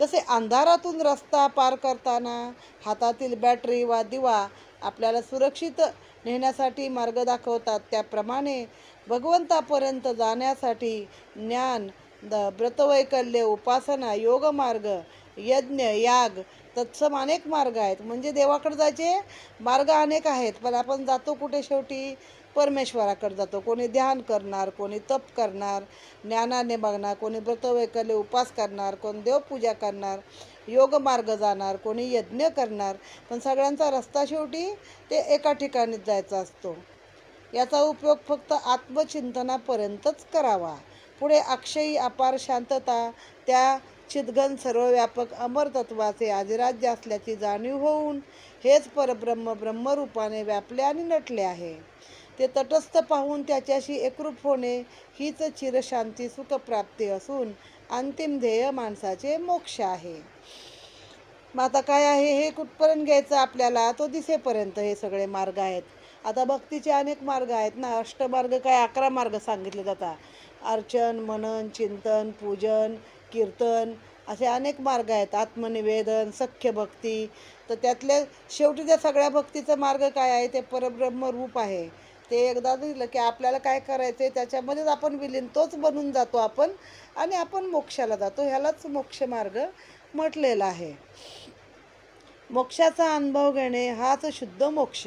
जसे अंधारातून रस्ता पार करताना हातातील बॅटरी वा दिवा आपल्याला सुरक्षित नेण्यासाठी मार्ग दाखवतात, त्याप्रमाणे भगवंतापर्यंत जाण्यासाठी ज्ञान, व्रतवैकल्य, उपासना, योगमार्ग, यज्ञ, याग तत्सम अनेक मार्ग आहेत. म्हणजे देवाकडे जायचे मार्ग अनेक आहेत, पण आपण जातो कुठे शेवटी? परमेश्वराकडे जातो. कोणी ध्यान करणार, कोणी तप करणार, ज्ञानाने बघणार, कोणी व्रतवैकल्य उपास करणार, कोणी देवपूजा करणार, योगमार्ग जाणार, कोणी यज्ञ करणार. पण सगळ्यांचा रस्ता शेवटी ते एका ठिकाणीच जायचा असतो. याचा उपयोग फक्त आत्मचिंतनापर्यंतच करावा. पुढे अक्षयी अपार शांतता, त्या चिदघन सर्वव्यापक अमरतत्वाचे अधिराज्य असल्याची जाणीव होऊन हेच परब्रह्म ब्रह्मरूपाने व्यापले आणि नटले आहे. ते तटस्थ पाहून त्याच्याशी एकरूप होणे हीच चिरशांती सुखप्राप्ती असून अंतिम ध्येय माणसाचे मोक्ष आहे. मग आता काय आहे, हे कुठपर्यंत घ्यायचं आपल्याला? तो दिसेपर्यंत हे सगळे मार्ग आहेत. आता भक्तीचे अनेक मार्ग आहेत ना. अष्टमार्ग काय, 11 मार्ग सांगितले जातात. अर्चन, मनन, चिंतन, पूजन, कीर्तन असे अनेक मार्ग आहेत. आत्मनिवेदन, सख्य भक्ती. तर त्यातल्या शेवटी त्या सगळ्या भक्तीचा मार्ग काय आहे? ते परब्रह्म रूप आहे. ते एकदा दिलं की आपल्याला काय करायचं आहे त्याच्यामध्येच आपण विलीन, तोच बनून जातो आपण आणि आपण मोक्षाला जातो. ह्यालाच मोक्षमार्ग म्हटलेला आहे. मोक्षाचा अनुभव घेणे हाच शुद्ध मोक्ष,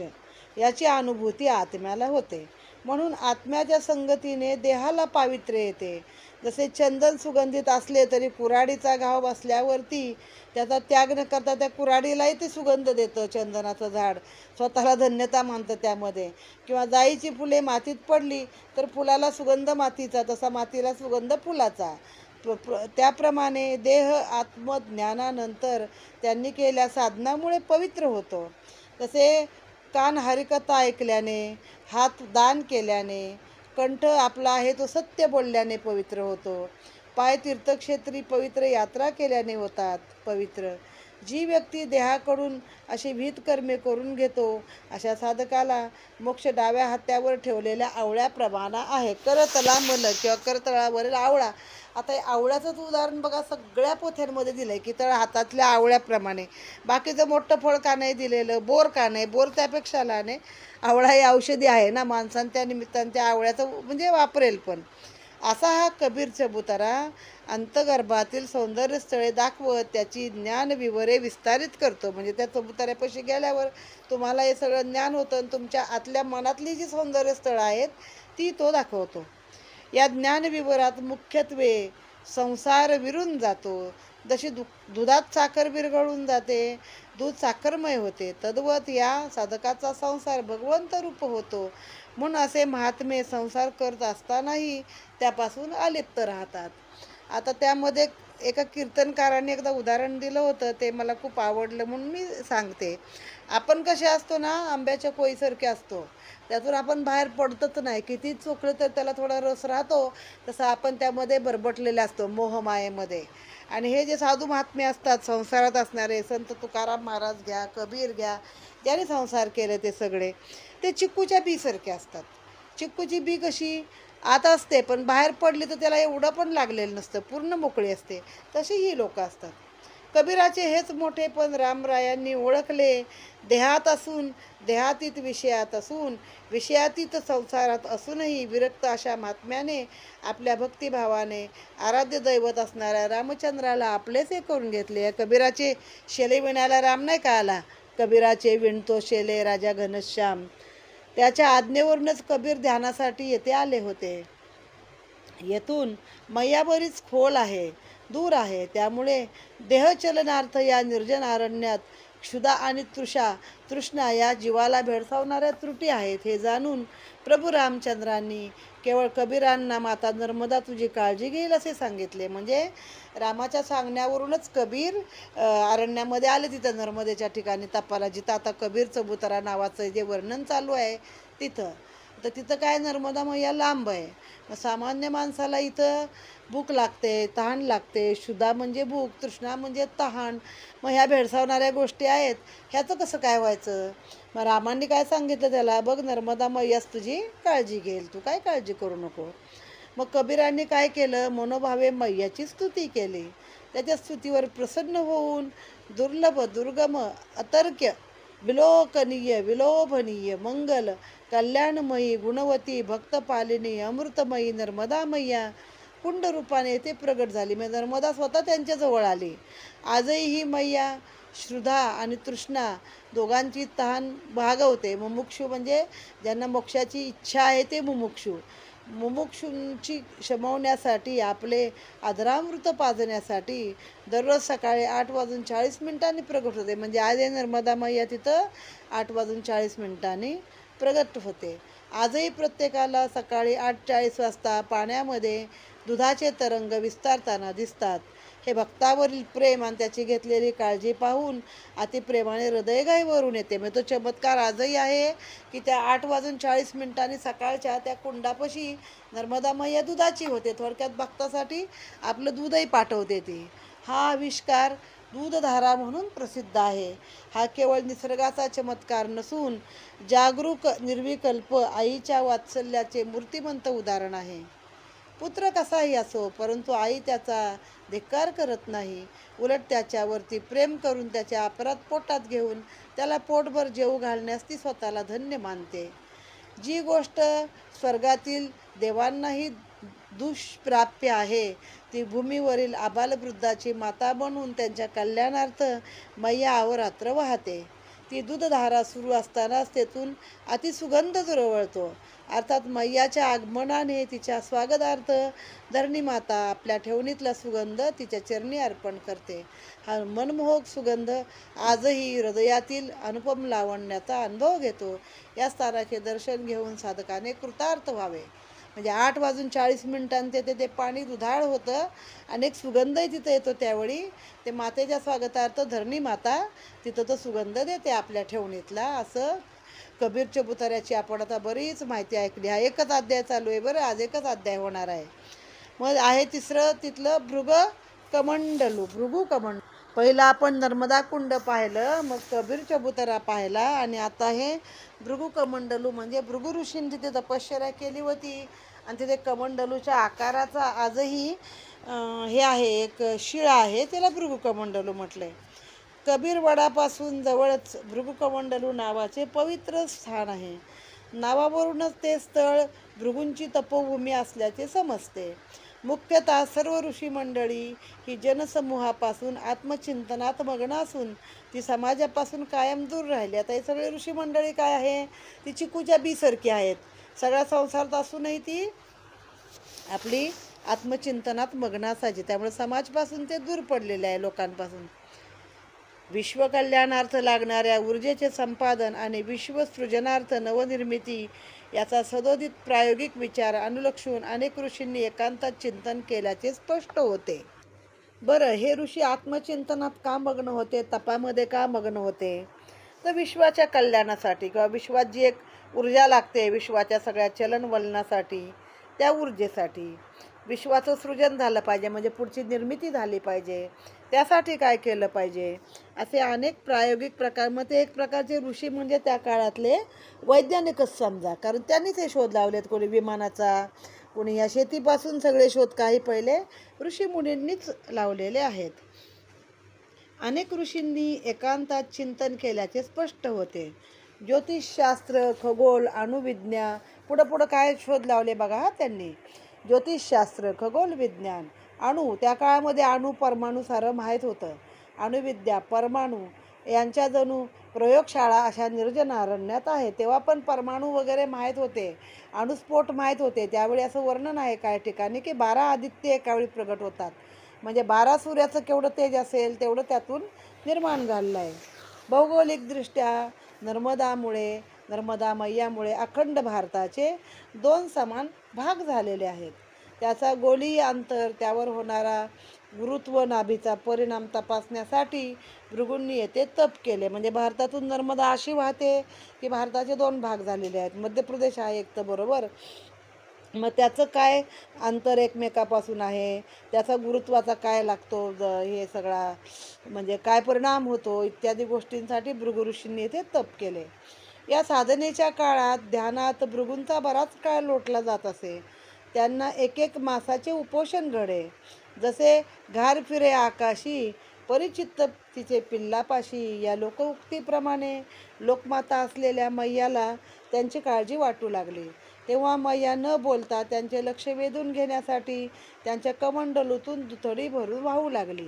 याची अनुभूती आत्म्याला होते. म्हणून आत्म्याच्या संगतीने देहाला पावित्र्य येते. जसे चंदन सुगंधित असले तरी कुऱ्हाडीचा घाव बसल्यावरती त्याचा त्याग न करता त्या कुऱ्हाडीलाही ते सुगंध देतं. चंदनाचं झाड स्वतःला धन्यता मानतं त्यामध्ये. किंवा जाईची फुले मातीत पडली तर फुलाला सुगंध मातीचा, तसा मातीला सुगंध फुलाचा. त्याप्रमाणे देह आत्मज्ञानानंतर त्यांनी केलेल्या साधनामुळे पवित्र होतो. तसे कान हरिकथा ऐकल्याने, हात दान केल्याने, कंठ आपला आहे तो सत्य बोलल्याने पवित्र होतो. पाय तीर्थक्षेत्री पवित्र यात्रा केल्याने होतात पवित्र. जी व्यक्ती देहाकडून अशी विहित कर्मे करून घेतो अशा साधकाला मोक्ष डाव्या हातावर ठेवलेल्या आवळ्याप्रमाणे आहे. करतला मल किंवा करतळावरील आवळा. आता आवळ्याचंच उदाहरण बघा, सगळ्या पोथ्यांमध्ये दिलं आहे की तळ हातातल्या आवळ्याप्रमाणे. बाकीचं मोठं फळ का नाही दिलेलं? बोर का नाही? बोर त्यापेक्षा लहान आहे. आवळा ही औषधी आहे ना, माणसानं त्या निमित्तानं त्या आवळ्याचं म्हणजे वापरेल पण. असा हा कबीर चबुतरा अंतगर्भातील सौंदर्यस्थळे दाखवत त्याची ज्ञानविवरे विस्तारित करतो. म्हणजे त्या चबुतऱ्यापाशी गेल्यावर तुम्हाला हे सगळं ज्ञान होतं आणि तुमच्या आतल्या मनातली जी सौंदर्यस्थळं आहेत ती तो दाखवतो. या ज्ञानविवरात मुख्यत्वे संसार विरून जातो. जशी दुधात साखर विरघळून जाते, दूध साखरमय होते, तद्वत या साधकाचा संसार भगवंत रूप होतो. म्हणून असे महात्मे संसार करत असतानाही त्यापासून अलिप्त राहतात. आता त्यामध्ये एका कीर्तनकाराने एकदा उदाहरण दिलं होतं, ते मला खूप आवडलं म्हणून मी सांगते. आपण कसे असतो ना, आंब्याच्या कोईसारखे असतो. त्यातून आपण बाहेर पडतच नाही. किती चोखलं तर त्याला थोडा रस राहतो. तसं आपण त्यामध्ये बरबटलेले असतो मोहमायेमध्ये. आणि हे जे साधू महात्मे असतात संसारात असणारे, संत तुकाराम महाराज घ्या, कबीर घ्या, ज्याने संसार केले ते सगळे, ते चिक्कूच्या बीसारखे असतात. चिक्कूची बी कशी आत असते पण बाहेर पडली तर त्याला एवढं पण लागलेलं नसतं, पूर्ण मोकळी असते. तशी ही लोक असतात. कबीराचे हेच मोठेपण रामरायांनी ओळखले. देहात असून देहातीत, विषयात असून विषयातीत, संसारात असूनही विरक्त अशा महात्म्याने आपल्या भक्तिभावाने आराध्य दैवत असणाऱ्या रामचंद्राला आपलेसे करून घेतले. या कबीराचे शेले विणायला राम नाही का आला? कबीराचे विणतो शेले राजा घनश्याम. त्याच्या आज्ञेवरूनच कबीर ध्यानासाठी येथे आले होते. येथून मैया बरीच खोल आहे, दूर आहे. त्यामुळे देहचलनार्थ या निर्जन अरण्यात क्षुधा आणि तृष्णा या जीवाला भेडसावणाऱ्या त्रुटी आहेत. हे जाणून प्रभू रामचंद्रांनी केवळ कबीरांना माता नर्मदा तुझी काळजी घेईल असे सांगितले. म्हणजे रामाच्या सांगण्यावरूनच कबीर अरण्यामध्ये आले, तिथं नर्मदेच्या ठिकाणी तपाला, जिथं आता कबीर चबुतरा नावाचं जे वर्णन चालू आहे तिथं. तर तिथं काय नर्मदा मैया लांब आहे. मग सामान्य माणसाला इथं भूक लागते, तहान लागते. क्षुधा म्हणजे भूक, तृष्णा म्हणजे तहान. मग ह्या भेडसावणाऱ्या गोष्टी आहेत, ह्याचं कसं काय व्हायचं? मग रामांनी काय सांगितलं त्याला, बघ नर्मदा मैयाच तुझी काळजी घेईल, तू काय काळजी करू नको. मग कबीरांनी काय केलं, मनोभावे मैयाची स्तुती केली. त्याच्या स्तुतीवर प्रसन्न होऊन दुर्लभ दुर्गम अतर्क्य विलोकनीय विलोभनीय मंगल कल्याणमयी गुणवती भक्तपालिनी अमृतमयी नर्मदा मैया कुंड रूपाने ते प्रगट झाली. म्हणजे नर्मदा स्वतः त्यांच्याजवळ आली. आजही ही मैया श्रद्धा आणि तृष्णा दोघांची तहान भागवते. मुमुक्षू म्हणजे ज्यांना मोक्षाची इच्छा आहे ते मुमुक्षू. मुमुक्षूंची शमवण्यासाठी, आपले आदरामृत पाजण्यासाठी दररोज सकाळी 8:40 प्रगट होते. म्हणजे आज नर्मदा मैया तिथं 8:40 प्रगट होते. आजही प्रत्येकाला सकाळी 8:40 वाजता पाण्यामध्ये दुधाचे तरंग विस्तारताना दिसतात. हे भक्तावरील प्रेम आणि त्याची घेतलेली काळजी पाहून अतिप्रेमाने हृदय भरून येते. मग तो चमत्कार आजही आहे की त्या 8:40 सकाळच्या त्या कुंडापाशी नर्मदा मैया दुधाची होते. थोडक्यात भक्तासाठी आपलं दूधही पाठवते ती. हा आविष्कार दूधधारा म्हणून प्रसिद्ध आहे. हा केवळ निसर्गाचा चमत्कार नसून जागरूक निर्विकल्प आईच्या वात्सल्याचे मूर्तिमंत उदाहरण आहे. पुत्र कसाही असो, परंतु आई त्याचा धिक्कार करत नाही. उलट त्याच्यावरती प्रेम करून त्याच्या अपराध पोटात घेऊन त्याला पोटभर जेवू घालण्यास ती स्वतःला धन्य मानते. जी गोष्ट स्वर्गातील देवांनाही दुष्प्राप्य आहे, ती भूमीवरील आबालवृद्धाची माता बनून त्यांच्या कल्याणार्थ मैया अहोरात्र वाहते. ती दूधधारा सुरू असतानाच तेथून अतिसुगंध दरवळतो. अर्थात मैयाच्या आगमनाने तिच्या स्वागतार्थ धरणी माता आपल्या ठेवणीतला सुगंध तिच्या चरणी अर्पण करते. हा मनमोहक सुगंध आजही हृदयातील अनुपम लावण्याचा अनुभव घेतो. या स्थानाचे दर्शन घेऊन साधकाने कृतार्थ व्हावे. म्हणजे 8:40 ते पाणी दुधाळ होतं. अनेक सुगंधही तिथं येतो. त्यावेळी ते मातेच्या स्वागतार्थ धरणी माता तिथं तो सुगंध देते आपल्या ठेवणीतला. असं कबीर चबुतऱ्याची आपण आता बरीच माहिती ऐकली. हा एकच अध्याय चालू आहे बरं, आज एकच अध्याय होणार आहे. मग आहे तिसरं तिथलं भृगु कमंडलू. पहिलं आपण नर्मदा कुंड पाहिलं, मग कबीर चबुतरा पाहिला, आणि आता हे भृगु कमंडलू म्हणजे भृगु ऋषींनी तिथे तपश्चर्या केली होती. आणि तिथे कमंडलूच्या आकाराचा आजही हे आहे, एक शिळा आहे, त्याला भृगु कमंडलू म्हटलंय. कबीर वडापासून जवळच भृगु कमंडलू नावाचे पवित्र स्थान आहे. नावावरूनच ते स्थळ भृगूंची तपोभूमी असल्याचे समजते. मुख्यतः सर्व ऋषी मंडळी ही जनसमूहापासून आत्मचिंतनात मग्न असून ती समाजापासून कायम दूर राहिली. आता हे सगळे ऋषी मंडळी काय आहे, ती चिकूच्या बीसारखी आहेत. सगळ्या संसारात असूनही ती आपली आत्मचिंतनात मग्न असायची. त्यामुळे समाजपासून ते दूर पडलेले आहे, लोकांपासून. विश्वकल्याणार्थ लागणाऱ्या ऊर्जेचे संपादन आणि विश्वसृजनार्थ नवनिर्मिती याचा सदोदित प्रायोगिक विचार अनुलक्षून अनेक ऋषींनी एकांतात चिंतन केल्याचे स्पष्ट होते. बरं, हे ऋषी आत्मचिंतनात का मग्न होते, तपामध्ये का मग्न होते? तर विश्वाच्या कल्याणासाठी, किंवा विश्वात जी एक ऊर्जा लागते विश्वाच्या सगळ्या चलनवलनासाठी, त्या ऊर्जेसाठी. विश्वाचं सृजन झालं पाहिजे, म्हणजे पुढची निर्मिती झाली पाहिजे. त्यासाठी काय केलं पाहिजे, असे अनेक प्रायोगिक प्रकार. मग ते एक प्रकारचे ऋषी म्हणजे त्या काळातले वैज्ञानिकच समजा, कारण त्यांनीच हे शोध लावलेत. कोणी विमानाचा, कोणी या शेतीपासून सगळे शोध काही पहिले ऋषीमुनींनीच लावलेले आहेत. अनेक ऋषींनी एकांतात चिंतन केल्याचे स्पष्ट होते. ज्योतिषशास्त्र, खगोल, अणुविज्ञान, पुढं काय शोध लावले बघा त्यांनी. ज्योतिषशास्त्र, खगोल विज्ञान, अणु, त्या काळामध्ये अणु परमाणू सारं माहीत होतं. अणुविद्या, परमाणू यांच्या जणू प्रयोगशाळा अशा निर्जन अरण्यात आहे. तेव्हा पण परमाणू वगैरे माहीत होते, अणुस्फोट माहीत होते. त्यावेळी असं वर्णन आहे काही ठिकाणी की 12 आदित्य एकावेळी प्रगट होतात. म्हणजे 12 सूर्याचं केवढं तेज असेल तेवढं त्यातून निर्माण झालेलं आहे. भौगोलिकदृष्ट्या नर्मदा मैयामुळे अखंड भारताचे 2 समान भाग झालेले आहेत. त्याचा गोलीय अंतर, त्यावर होणारा गुरुत्व, नाभीचा परिणाम तपासण्यासाठी भृगूंनी येथे तप केले. म्हणजे भारतातून नर्मदा अशी वाहते की भारताचे 2 भाग झालेले आहेत. मध्य प्रदेश आहे एक तर, बरोबर. मग त्याचं काय अंतर एकमेकापासून आहे, त्याचा गुरुत्वाचा काय लागतो, हे सगळा म्हणजे काय परिणाम होतो इत्यादी गोष्टींसाठी भृगु ऋषींनी येथे तप केले. या साधनेच्या काळात ध्यानात भृगूंचा बराच काळ लोटला जात असे. त्यांना एक एक मासाचे उपोषण घडे. जसे घार फिरे आकाशी, परिचित्त तिचे पिल्लापाशी, या लोकउक्तीप्रमाणे लोकमाता असलेल्या मैयाला त्यांची काळजी वाटू लागली. तेव्हा मैया न बोलता त्यांचे लक्ष वेधून घेण्यासाठी त्यांच्या कमंडलूतून दुथडी भरून वाहू लागली.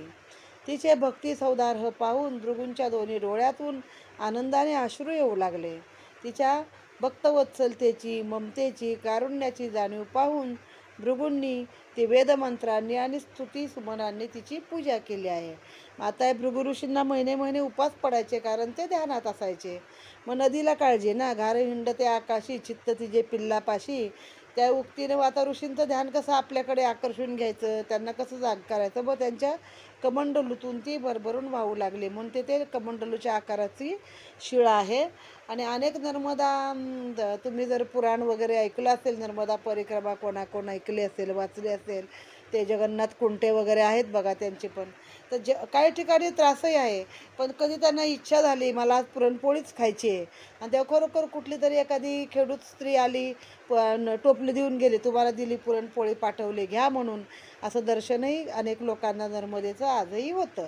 तिचे भक्ती सौदार्ह पाहून भृगूंच्या दोन्ही डोळ्यातून आनंदाने अश्रू येऊ लागले. तिच्या भक्तवत्सलतेची, ममतेची, कारुण्याची जाणीव पाहून भृगूंनी ती वेदमंत्रांनी आणि स्तुती सुमनांनी तिची पूजा केली आहे. आता भृगु ऋषींना महिने महिने उपास पडायचे, कारण ते ध्यानात असायचे. मग नदीला काळजी ना, घार हिंडते आकाशी, चित्त तिचे पिल्लापाशी. त्या उक्तीने आता ऋषींचं ध्यान कसं आपल्याकडे आकर्षून घ्यायचं, त्यांना कसं जाग करायचं. मग त्यांच्या कमंडलूतून ती भरभरून वाहू लागली. म्हणून ते कमंडलूच्या आकाराची शिळा आहे. आणि अनेक नर्मदा, तुम्ही जर पुराण वगैरे ऐकलं असेल, नर्मदा परिक्रमा कोण ऐकली असेल, वाचली असेल, ते जगन्नाथ कुंटे वगैरे आहेत बघा त्यांची पण. तर काही ठिकाणी त्रासही आहे, पण कधी त्यांना इच्छा झाली मला आज पुरणपोळीच खायची आहे, आणि तेव्हा खरोखर कुठली तरी एखादी खेडूत स्त्री आली, पण टोपली देऊन गेली, तुम्हाला दिली पुरणपोळी, पाठवली, घ्या म्हणून. असं दर्शनही अनेक लोकांना नर्मदेचं आजही होतं.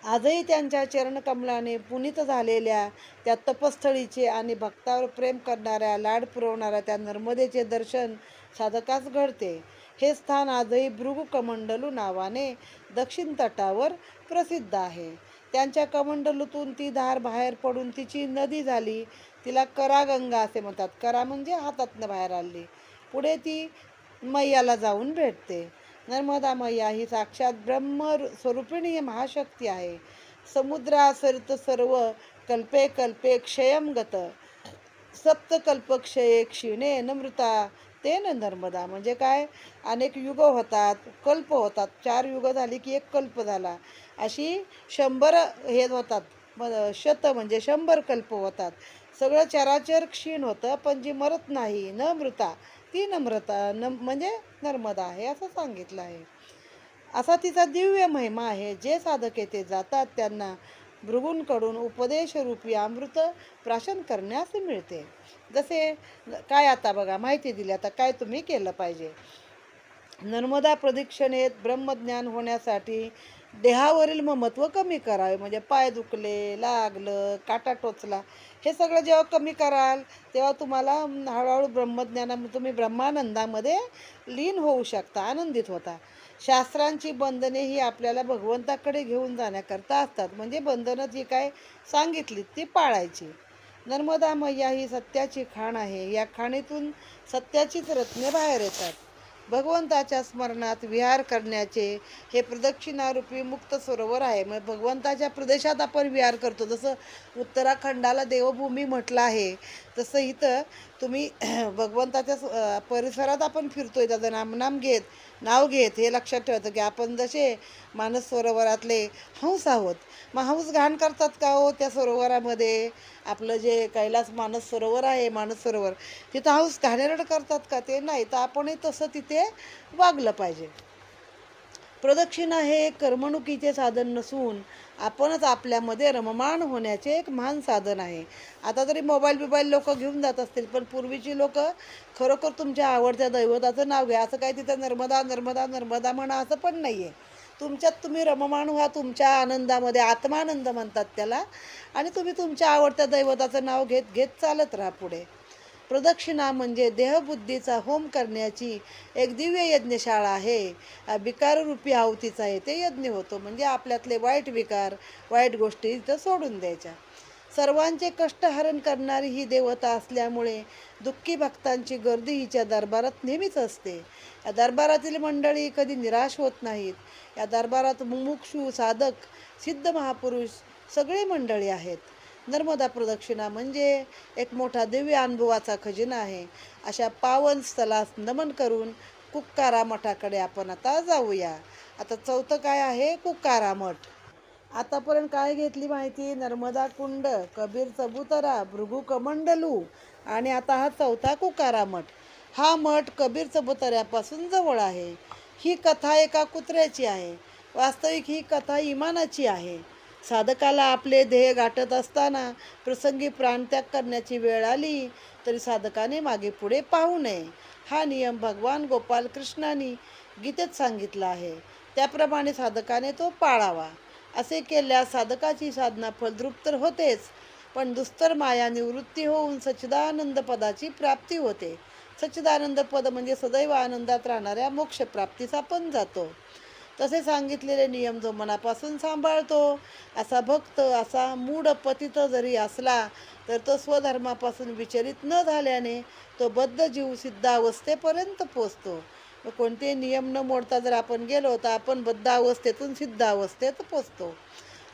आजही त्यांच्या चरणकमलाने पुनीत झालेल्या त्या तपस्थळीचे आणि भक्तावर प्रेम करणाऱ्या, लाड पुरवणाऱ्या त्या नर्मदेचे दर्शन साधकास घडते. हे स्थान आजही भृगु कमंडलू नावाने दक्षिण तटावर प्रसिद्ध आहे. त्यांच्या कमंडलूतून ती धार बाहेर पडून तिची नदी झाली. तिला करागंगा असे म्हणतात. करा म्हणजे हातातनं बाहेर आली. पुढे ती मैयाला जाऊन भेटते. नर्मदा मैया ही साक्षात ब्रह्म स्वरूपिणी महाशक्ती आहे. समुद्रासरित सर्व कल्पे कल्पे क्षयम गत, सप्तकल्पक्षये क्षीणे नमृता ते नर्मदा. म्हणजे काय, अनेक युग होतात, कल्प होतात. 4 युग झाली की एक कल्प झाला. अशी 100 हे होतात, शत म्हणजे 100 कल्प होतात. सगळं चराचर क्षीण होतं, पण जी मरत नाही, न मृता, ती नम्रता म्हणजे नर्मदा आहे असं सांगितलं आहे. असा तिचा दिव्य महिमा आहे. जे साधक येथे जातात त्यांना भृगूंकडून उपदेशरूपी अमृत प्राशन करण्यास मिळते. जसे काय, आता बघा माहिती दिली, आता काय तुम्ही केलं पाहिजे. नर्मदा प्रदक्षिणेत ब्रह्मज्ञान होण्यासाठी देहावरील ममत्व कमी करावे. म्हणजे पाय दुखले, लागलं, काटा टोचला, हे सगळं जेव्हा कमी कराल तेव्हा तुम्हाला हळूहळू ब्रह्मज्ञानामध्ये तुम्ही ब्रह्मानंदामध्ये लीन होऊ शकता, आनंदित होता. शास्त्रांची बंधने ही आपल्याला भगवंताकडे घेऊन जाण्याकरता असतात. म्हणजे बंधनं जी काय सांगितली ती पाळायची. नर्मदा मैया ही सत्याची खाण आहे. या खाणीतून सत्याचीच रत्ने बाहेर येतात. भगवंताच्या स्मरणात विहार करण्याचे हे प्रदक्षिणारूपी मुक्त सरोवर आहे. मग भगवंताच्या प्रदेशात आपण विहार करतो. जसं उत्तराखंडाला देवभूमी म्हटलं आहे, तसं इथं तुम्ही भगवंताच्या परिसरात आपण फिरतोय, त्याचं नाव घेत हे लक्षात ठेवायचं की आपण जसे मानस सरोवरातले हंस आहोत. मग हंस घाण करतात का हो त्या सरोवरामध्ये? आपलं जे कैलास मानस सरोवर आहे, मानस सरोवर, तिथं हंस घाणेरडं करतात का? ते नाही. तर आपणही तसं तिथे वागलं पाहिजे. प्रदक्षिणा हे करमणुकीचे साधन नसून आपणच आपल्यामध्ये रममाण होण्याचे एक महान साधन आहे. आता तरी मोबाईल लोक घेऊन जात असतील, पण पूर्वीची लोक खरोखर तुमच्या आवडत्या दैवताचं नाव घ्या. असं काही तिथं नर्मदा नर्मदा नर्मदा म्हणा असं पण नाही आहे. तुमच्यात तुम्ही रममाण व्हा, तुमच्या आनंदामध्ये, आत्मानंद म्हणतात त्याला, आणि तुम्ही तुमच्या आवडत्या दैवताचं नाव घेत घेत चालत राहा पुढे. प्रदक्षिणा म्हणजे देहबुद्धीचा होम करण्याची एक दिव्य यज्ञशाळा आहे. विकाररूपी आहुतीचा येथे यज्ञ होतो. म्हणजे आपल्यातले वाईट विकार, वाईट गोष्टी इथं सोडून द्यायच्या. सर्वांचे कष्ट हरण करणारी ही देवता असल्यामुळे दुःखी भक्तांची गर्दी हिच्या दरबारात नेहमीच असते. या दरबारातील मंडळी कधी निराश होत नाहीत. या दरबारात मुमुक्षू, साधक, सिद्ध महापुरुष सगळे मंडळी आहेत. नर्मदा प्रदक्षिणा म्हणजे एक मोठा दिव्य अनुभवाचा खजिना आहे. अशा पावन स्थळास नमन करून कुक्कारा मठाकडे आपण आता जाऊया. आता चौथं काय आहे? कुक्कारा मठ. आतापर्यंत काय घेतली माहिती? नर्मदा कुंड, कबीर चबुतरा, भृगू कमंडलू आणि आता हा चौथा कुक्कारा मठ. हा मठ कबीर चबुतऱ्यापासून जवळ आहे. ही कथा एका कुत्र्याची आहे. वास्तविक ही कथा इमानाची आहे. साधकाला आपले ध्येय गाठत असताना प्रसंगी प्राणत्याग करण्याची वेळ आली तरी साधकाने मागे पुढे पाहू नये. हा नियम भगवान गोपाल कृष्णाने गीतेत सांगितला आहे. त्याप्रमाणे साधकाने तो पाळावा. असे केल्यास साधकाची साधना फलद्रूप तर होतेच, पण दुस्तर माया निवृत्ती होऊन सच्चिदानंद पदाची प्राप्ती होते. सच्चिदानंद पद म्हणजे सदैव आनंदात राहणाऱ्या मोक्षप्राप्तीस आपण जातो. तसे सांगितलेले नियम जो मनापासून सांभाळतो, असा भक्त, असा मूढ पतित जरी असला तर तो स्वधर्मापासून विचलित न झाल्याने तो बद्ध जीव सिद्धावस्थेपर्यंत पोचतो. कोणते नियम न मोडता जर आपण गेलो तर आपण बद्ध अवस्थेतून सिद्ध अवस्थेत पोचतो,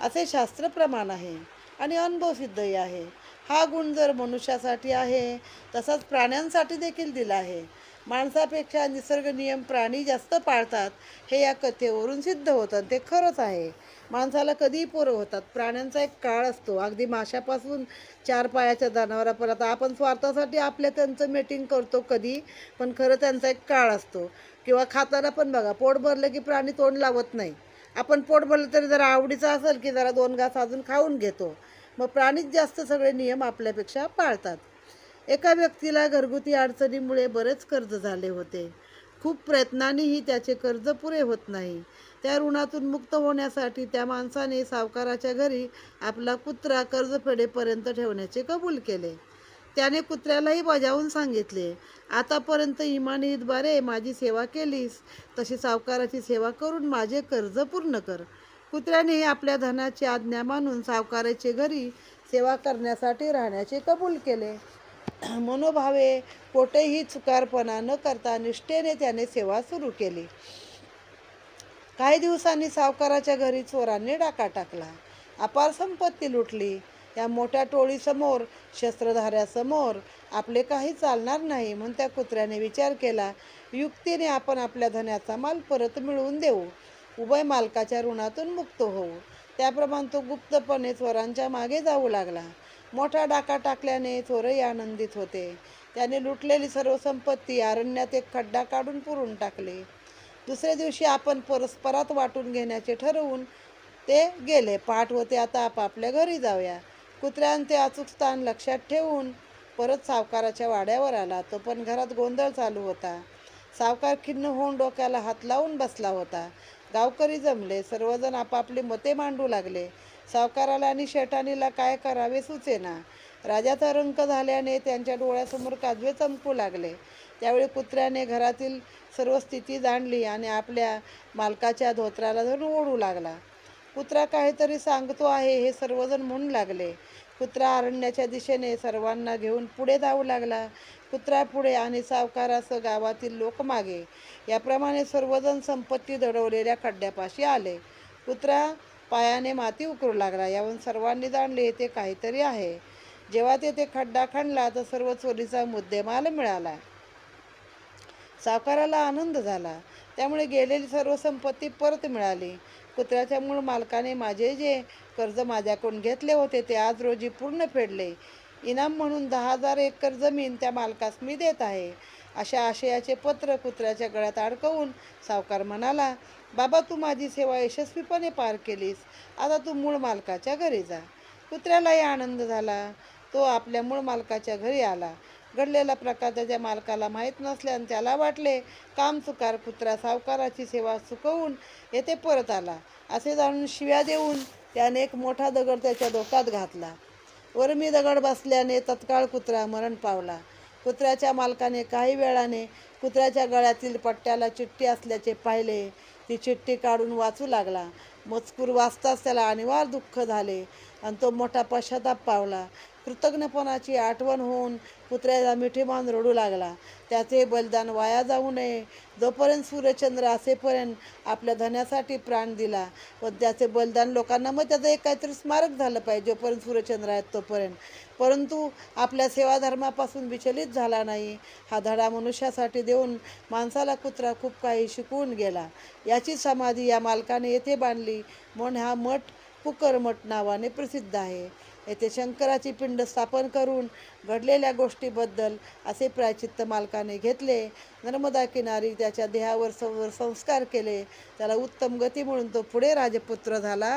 असे शास्त्र प्रमाण आहे आणि अनुभवसिद्धही आहे. हा गुण जर मनुष्यासाठी आहे तसाच प्राण्यांसाठी देखील दिला आहे. माणसापेक्षा निसर्ग नियम प्राणी जास्त पाळतात हे या कथेवरून सिद्ध होतं. ते खरंच आहे. माणसाला कधीही पोरं होतात. प्राण्यांचा एक काळ असतो, अगदी माशापासून 4 पायाच्या जनावरापर्यंत. आपण स्वार्थासाठी त्यांचं मीटिंग करतो कधी, पण खरं त्यांचा एक काळ असतो. किंवा खाताना पण बघा, पोट भरलं की प्राणी तोंड लावत नाही. आपण पोट भरलं तरी जरा आवडीचं असेल की जरा 2 घास अजून खाऊन घेतो. मग प्राणीच जास्त सगळे नियम आपल्यापेक्षा पाळतात. एका व्यक्तीला घरगुती अडचणीमुळे बरेच कर्ज झाले होते. खूप प्रयत्नांनीही त्याचे कर्ज पुरे होत नाही. त्या ऋणातून मुक्त होण्यासाठी त्या माणसाने सावकाराच्या घरी आपला कुत्रा कर्जफेडेपर्यंत ठेवण्याचे कबूल केले. त्याने कुत्र्यालाही बजावून सांगितले, आतापर्यंत इमानीद्वारे माझी सेवा केलीस, तशी सावकाराची सेवा करून माझे कर्ज पूर्ण कर. कुत्र्यानेही आपल्या धनाची आज्ञा मानून सावकाराचे घरी सेवा करण्यासाठी राहण्याचे कबूल केले. मनोभावे कोठेही चुकारपणा न करता निष्ठेने त्याने सेवा सुरू केली. काही दिवसांनी सावकाराच्या घरी चोरांनी डाका टाकला. अपार संपत्ती लुटली. या मोठ्या टोळीसमोर, शस्त्रधाऱ्यासमोर आपले काही चालणार नाही, म्हणून त्या कुत्र्याने विचार केला, युक्तीने आपण आपल्या धनाचा माल परत मिळवून देऊ, उभय मालकाच्या ऋणातून मुक्त होऊ. त्याप्रमाणे तो गुप्तपणे चोरांच्या मागे जाऊ लागला. मोठा डाका टाकल्याने चोरही आनंदित होते. त्याने लुटलेली सर्व संपत्ती अरण्यात एक खड्डा काढून पुरून टाकले. दुसऱ्या दिवशी आपण परस्परात वाटून घेण्याचे ठरवून ते गेले. पहाट होते, आता आपापल्या घरी जाऊया. कुत्र्याने ते अचूक स्थान लक्षात ठेवून परत सावकाराच्या वाड्यावर आला. तो पण घरात गोंधळ चालू होता. सावकार खिन्न होऊन डोक्याला हात लावून बसला होता. गावकरी जमले. सर्वजण आपापली मते मांडू लागले. सावकाराला आणि शेठाणीला काय करावे सुचेना. राजाचा रंक झाल्याने त्यांच्या डोळ्यासमोर काजवे चमकू लागले. त्यावेळी कुत्र्याने घरातील सर्व स्थिती जाणली आणि आपल्या मालकाच्या धोत्राला धरून ओढू लागला. कुत्रा काहीतरी सांगतो आहे हे सर्वजण म्हणू लागले. कुत्रा अरण्याच्या दिशेने सर्वांना घेऊन पुढे धावू लागला. कुत्रा पुढे आणि सावकारासह गावातील लोक मागे. याप्रमाणे सर्वजण संपत्ती दडवलेल्या खड्ड्यापाशी आले. कुत्रा पायाने माती उकरू लागला. यावरून सर्वांनी जाणले येथे काहीतरी आहे. जेव्हा तेथे खड्डा खणला तर सर्व चोरीचा मुद्देमाल मिळाला. सावकाराला आनंद झाला. त्यामुळे गेलेली सर्व संपत्ती परत मिळाली. कुत्र्याच्या मूळ मालकाने माझे जे कर्ज माझ्याकडून घेतले होते ते आज रोजी पूर्ण फेडले. इनाम म्हणून 10,000 एकर जमीन त्या मालकास मी देत आहे. अशा आशयाचे पत्र कुत्र्याच्या गळ्यात अडकवून सावकार म्हणाला, बाबा, तू माझी सेवा यशस्वीपणे पार केलीस. आता तू मूळ मालकाच्या घरी जा. कुत्र्यालाही आनंद झाला. तो आपल्या मूळ मालकाच्या घरी आला. घडलेला प्रकार त्याच्या मालकाला माहीत नसल्याने त्याला वाटले कामचुकार कुत्रा सावकाराची सेवा चुकवून येथे परत आला. असे जाणून शिव्या देऊन त्याने एक मोठा दगड त्याच्या डोक्यात घातला. वरमी दगड बसल्याने तत्काळ कुत्रा मरण पावला. कुत्र्याच्या मालकाने काही वेळाने कुत्र्याच्या गळ्यातील पट्ट्याला चिठ्ठी असल्याचे पाहिले. ती चिठ्ठी काढून वाचू लागला. मजकूर वाचताच त्याला अनिवार्य दुःख झाले आणि तो मोठा पश्चाताप पावला. कृतज्ञपणाची आठवण होऊन कुत्र्याला मिठी मारून रडू लागला. त्याचे बलिदान वाया जाऊ नये, जोपर्यंत सूर्यचंद्र असेपर्यंत आपल्या धन्यासाठी प्राण दिला व त्याचे बलिदान लोकांना मग त्याचं एक काहीतरी स्मारक झालं पाहिजे जोपर्यंत सूर्यचंद्र आहेत तोपर्यंत. परंतु आपल्या सेवाधर्मापासून विचलित झाला नाही. हा धडा मनुष्यासाठी देऊन माणसाला कुत्रा खूप काही शिकवून गेला. याची समाधी या मालकाने येथे बांधली म्हणून हा मठ कुकर मठ नावाने प्रसिद्ध आहे. येथे शंकराची पिंड स्थापन करून घडलेल्या गोष्टीबद्दल असे प्रायचित्त मालकाने घेतले. नर्मदा किनारी त्याच्या देहावर संस्कार केले. त्याला उत्तम गती म्हणून तो पुढे राजपुत्र झाला.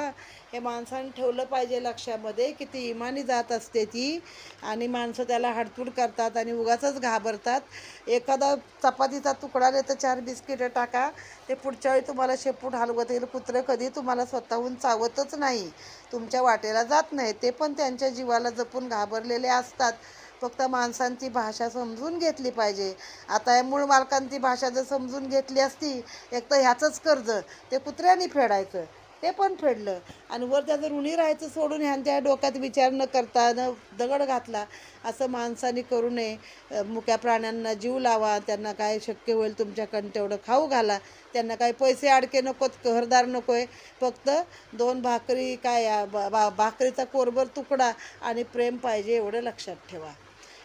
हे माणसाने ठेवलं पाहिजे लक्षामध्ये, किती इमानी जात असते ती. आणि माणसं त्याला हाडतूड करतात आणि उगाचच घाबरतात. एखादा चपातीचा तुकडा नाही तर 4 बिस्किटं टाका, ते पुढच्या वेळी तुम्हाला शेपूट हलवत येईल. कुत्रं कधी तुम्हाला स्वतःहून चावतच नाही, तुमच्या वाटेला जात नाही. ते पण त्यांच्या जीवाला जपून घाबरलेले असतात. फक्त माणसांची भाषा समजून घेतली पाहिजे. आता या मूळ मालकांनी ती भाषा जर समजून घेतली असती, एक तर ह्याचंच कर्ज ते कुत्र्याने फेडायचं, ते पण फेडलं आणि वर त्याचं ऋणी राहायचं सोडून ह्यांच्या डोक्यात विचार न करता न दगड घातला. असं माणसाने करू नये. मुक्या प्राण्यांना जीव लावा, त्यांना काय शक्य होईल तुमच्याकडून तेवढं खाऊ घाला. त्यांना काही पैसे अडके नकोत, कहरदार नको आहे. फक्त 2 भाकरी भाकरीचा कोरभर तुकडा आणि प्रेम पाहिजे, एवढं लक्षात ठेवा.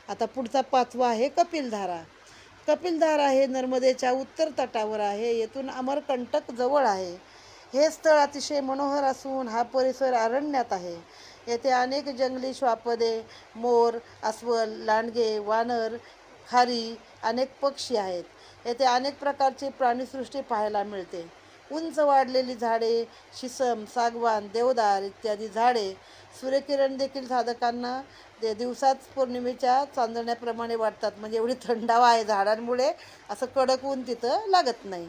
आता पुढचा 5वा आहे कपिलधारा. कपिलधारा हे नर्मदेच्या उत्तर तटावर आहे. येथून अमरकंटक जवळ आहे. हे स्थळ अतिशय मनोहर असून हा परिसर अरण्यात आहे. येथे अनेक जंगली श्वापदे, मोर, अस्वल, लांडगे, वानर, खारी, अनेक पक्षी आहेत. येथे अनेक प्रकारची प्राणीसृष्टी पाहायला मिळते. उंच वाढलेली झाडे, शिसम, सागवान, देवदार इत्यादी झाडे. सूर्यकिरण देखील साधकांना दिवसात पौर्णिमेच्या चांदण्याप्रमाणे वाटतात. म्हणजे एवढी थंडावा आहे झाडांमुळे, असं कडक ऊन तिथं लागत नाही.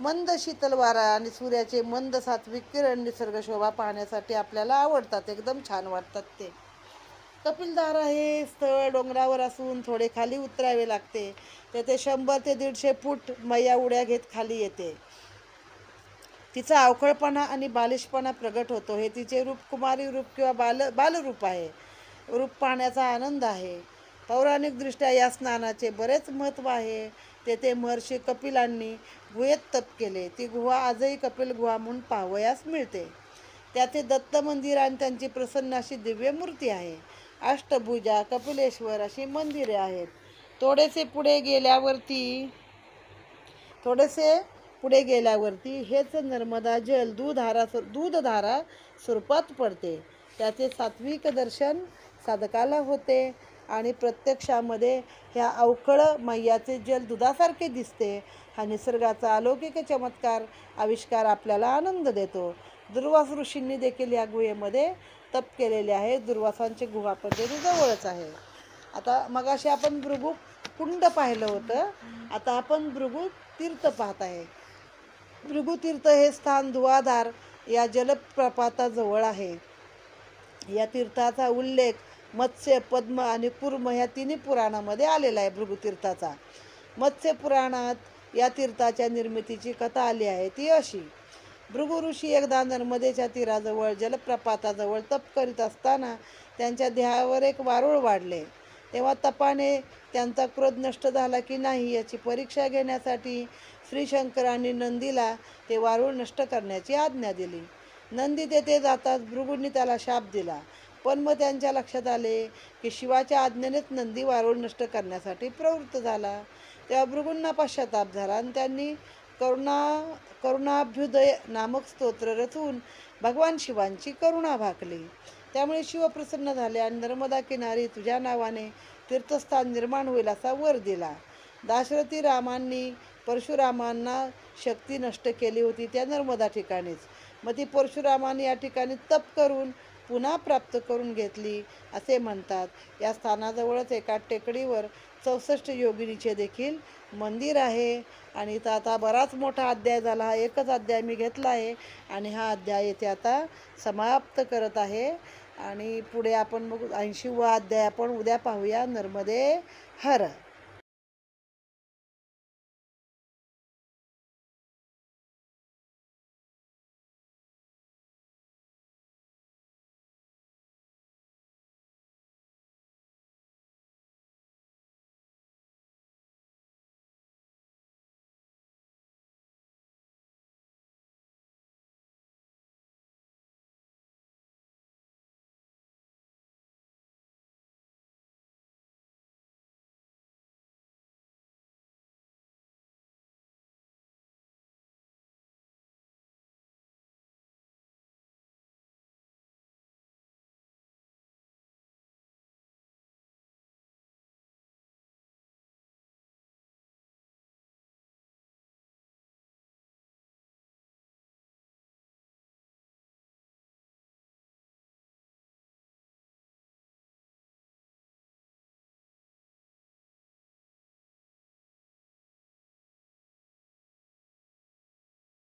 मंद शीतल वारा आणि सूर्याचे मंद सात्विक किरण निसर्ग शोभा पाहण्यासाठी आपल्याला आवडतात, एकदम छान वाटतात ते. कपिलधारा हे स्थळ डोंगरावर असून थोडे खाली उतरावे लागते. तेथे 100 ते 150 फूट मैया उड्या घेत खाली येते. तिचा अवखळपणा आणि बालिशपणा प्रगट होतो. हे तिचे रूप कुमारी रूप किंवा बालरूप आहे. रूप पाहण्याचा आनंद आहे. पौराणिकदृष्ट्या या स्नानाचे बरेच महत्त्व आहे. तेथे महर्षी कपिलांनी गुहेत तप केले. ती गुहा आजही कपिल गुहा म्हणून पाहावयास मिळते. त्याचे दत्त मंदिर आणि त्यांची प्रसन्न अशी दिव्य मूर्ती आहे. अष्टभुजा, कपिलेश्वर अशी मंदिरे आहेत. थोडेसे पुढे गेल्यावरती हेच नर्मदा जल दूधधारा स्वरूपात पडते. त्याचे सात्विक दर्शन साधकाला होते आणि प्रत्यक्षामध्ये ह्या अवखळ मैयाचे जल दुधासारखे दिसते. हा निसर्गाचा अलौकिक चमत्कार आविष्कार आपल्याला आनंद देतो. दुर्वास ऋषींनी देखील या गुहेमध्ये तप केलेले आहे. दुर्वासांची गुहा पद्धती जवळच आहे. आता मगाशी आपण भृगु कुंड पाहिलं होतं, आता आपण भृगु तीर्थ पाहत आहे. भृगुतीर्थ हे स्थान धुवाधार या जलप्रपाताजवळ आहे. या तीर्थाचा उल्लेख मत्स्य, पद्म आणि कूर्म ह्या 3 पुराणामध्ये आलेला आहे. भृगुतीर्थाचा मत्स्य पुराणात या तीर्थाच्या निर्मितीची कथा आली आहे. ती अशी: भृगु ऋषी एकदा नर्मदेच्या तीराजवळ जलप्रपाताजवळ तप करीत असताना त्यांच्या देहावर एक वारूळ वाढले. तेव्हा तपाने त्यांचा क्रोध नष्ट झाला की नाही याची परीक्षा घेण्यासाठी श्रीशंकरांनी नंदीला ते वारूळ नष्ट करण्याची आज्ञा दिली. नंदी तेथे जाताच भृगूंनी त्याला शाप दिला. पण मग त्यांच्या लक्षात आले की शिवाच्या आज्ञेनेच नंदी वारूळ नष्ट करण्यासाठी प्रवृत्त झाला. तेव्हा भृगूंना पश्चाताप झाला आणि त्यांनी करुणाभ्युदय नामक स्तोत्र रचून भगवान शिवांची करुणा भाकली. त्यामुळे शिव प्रसन्न झाले आणि नर्मदा किनारी तुझ्या नावाने तीर्थस्थान निर्माण होईल असा वर दिला. दाशरथी रामांनी परशुरामांना शक्ती नष्ट केली होती त्या नर्मदा ठिकाणीच. मग ती परशुरामांनी या ठिकाणी तप करून पुन्हा प्राप्त करून घेतली असे म्हणतात. या स्थानाजवळच एका टेकडीवर 64 योगिनीचे देखील मंदिर आहे. आणि इथं आता बराच मोठा अध्याय झाला. हा एकच अध्याय मी घेतला आहे आणि हा अध्याय येथे आता समाप्त करत आहे. आणि पुढे आपण बघू 80वा अध्याय आपण उद्या पाहूया. नर्मदे हर.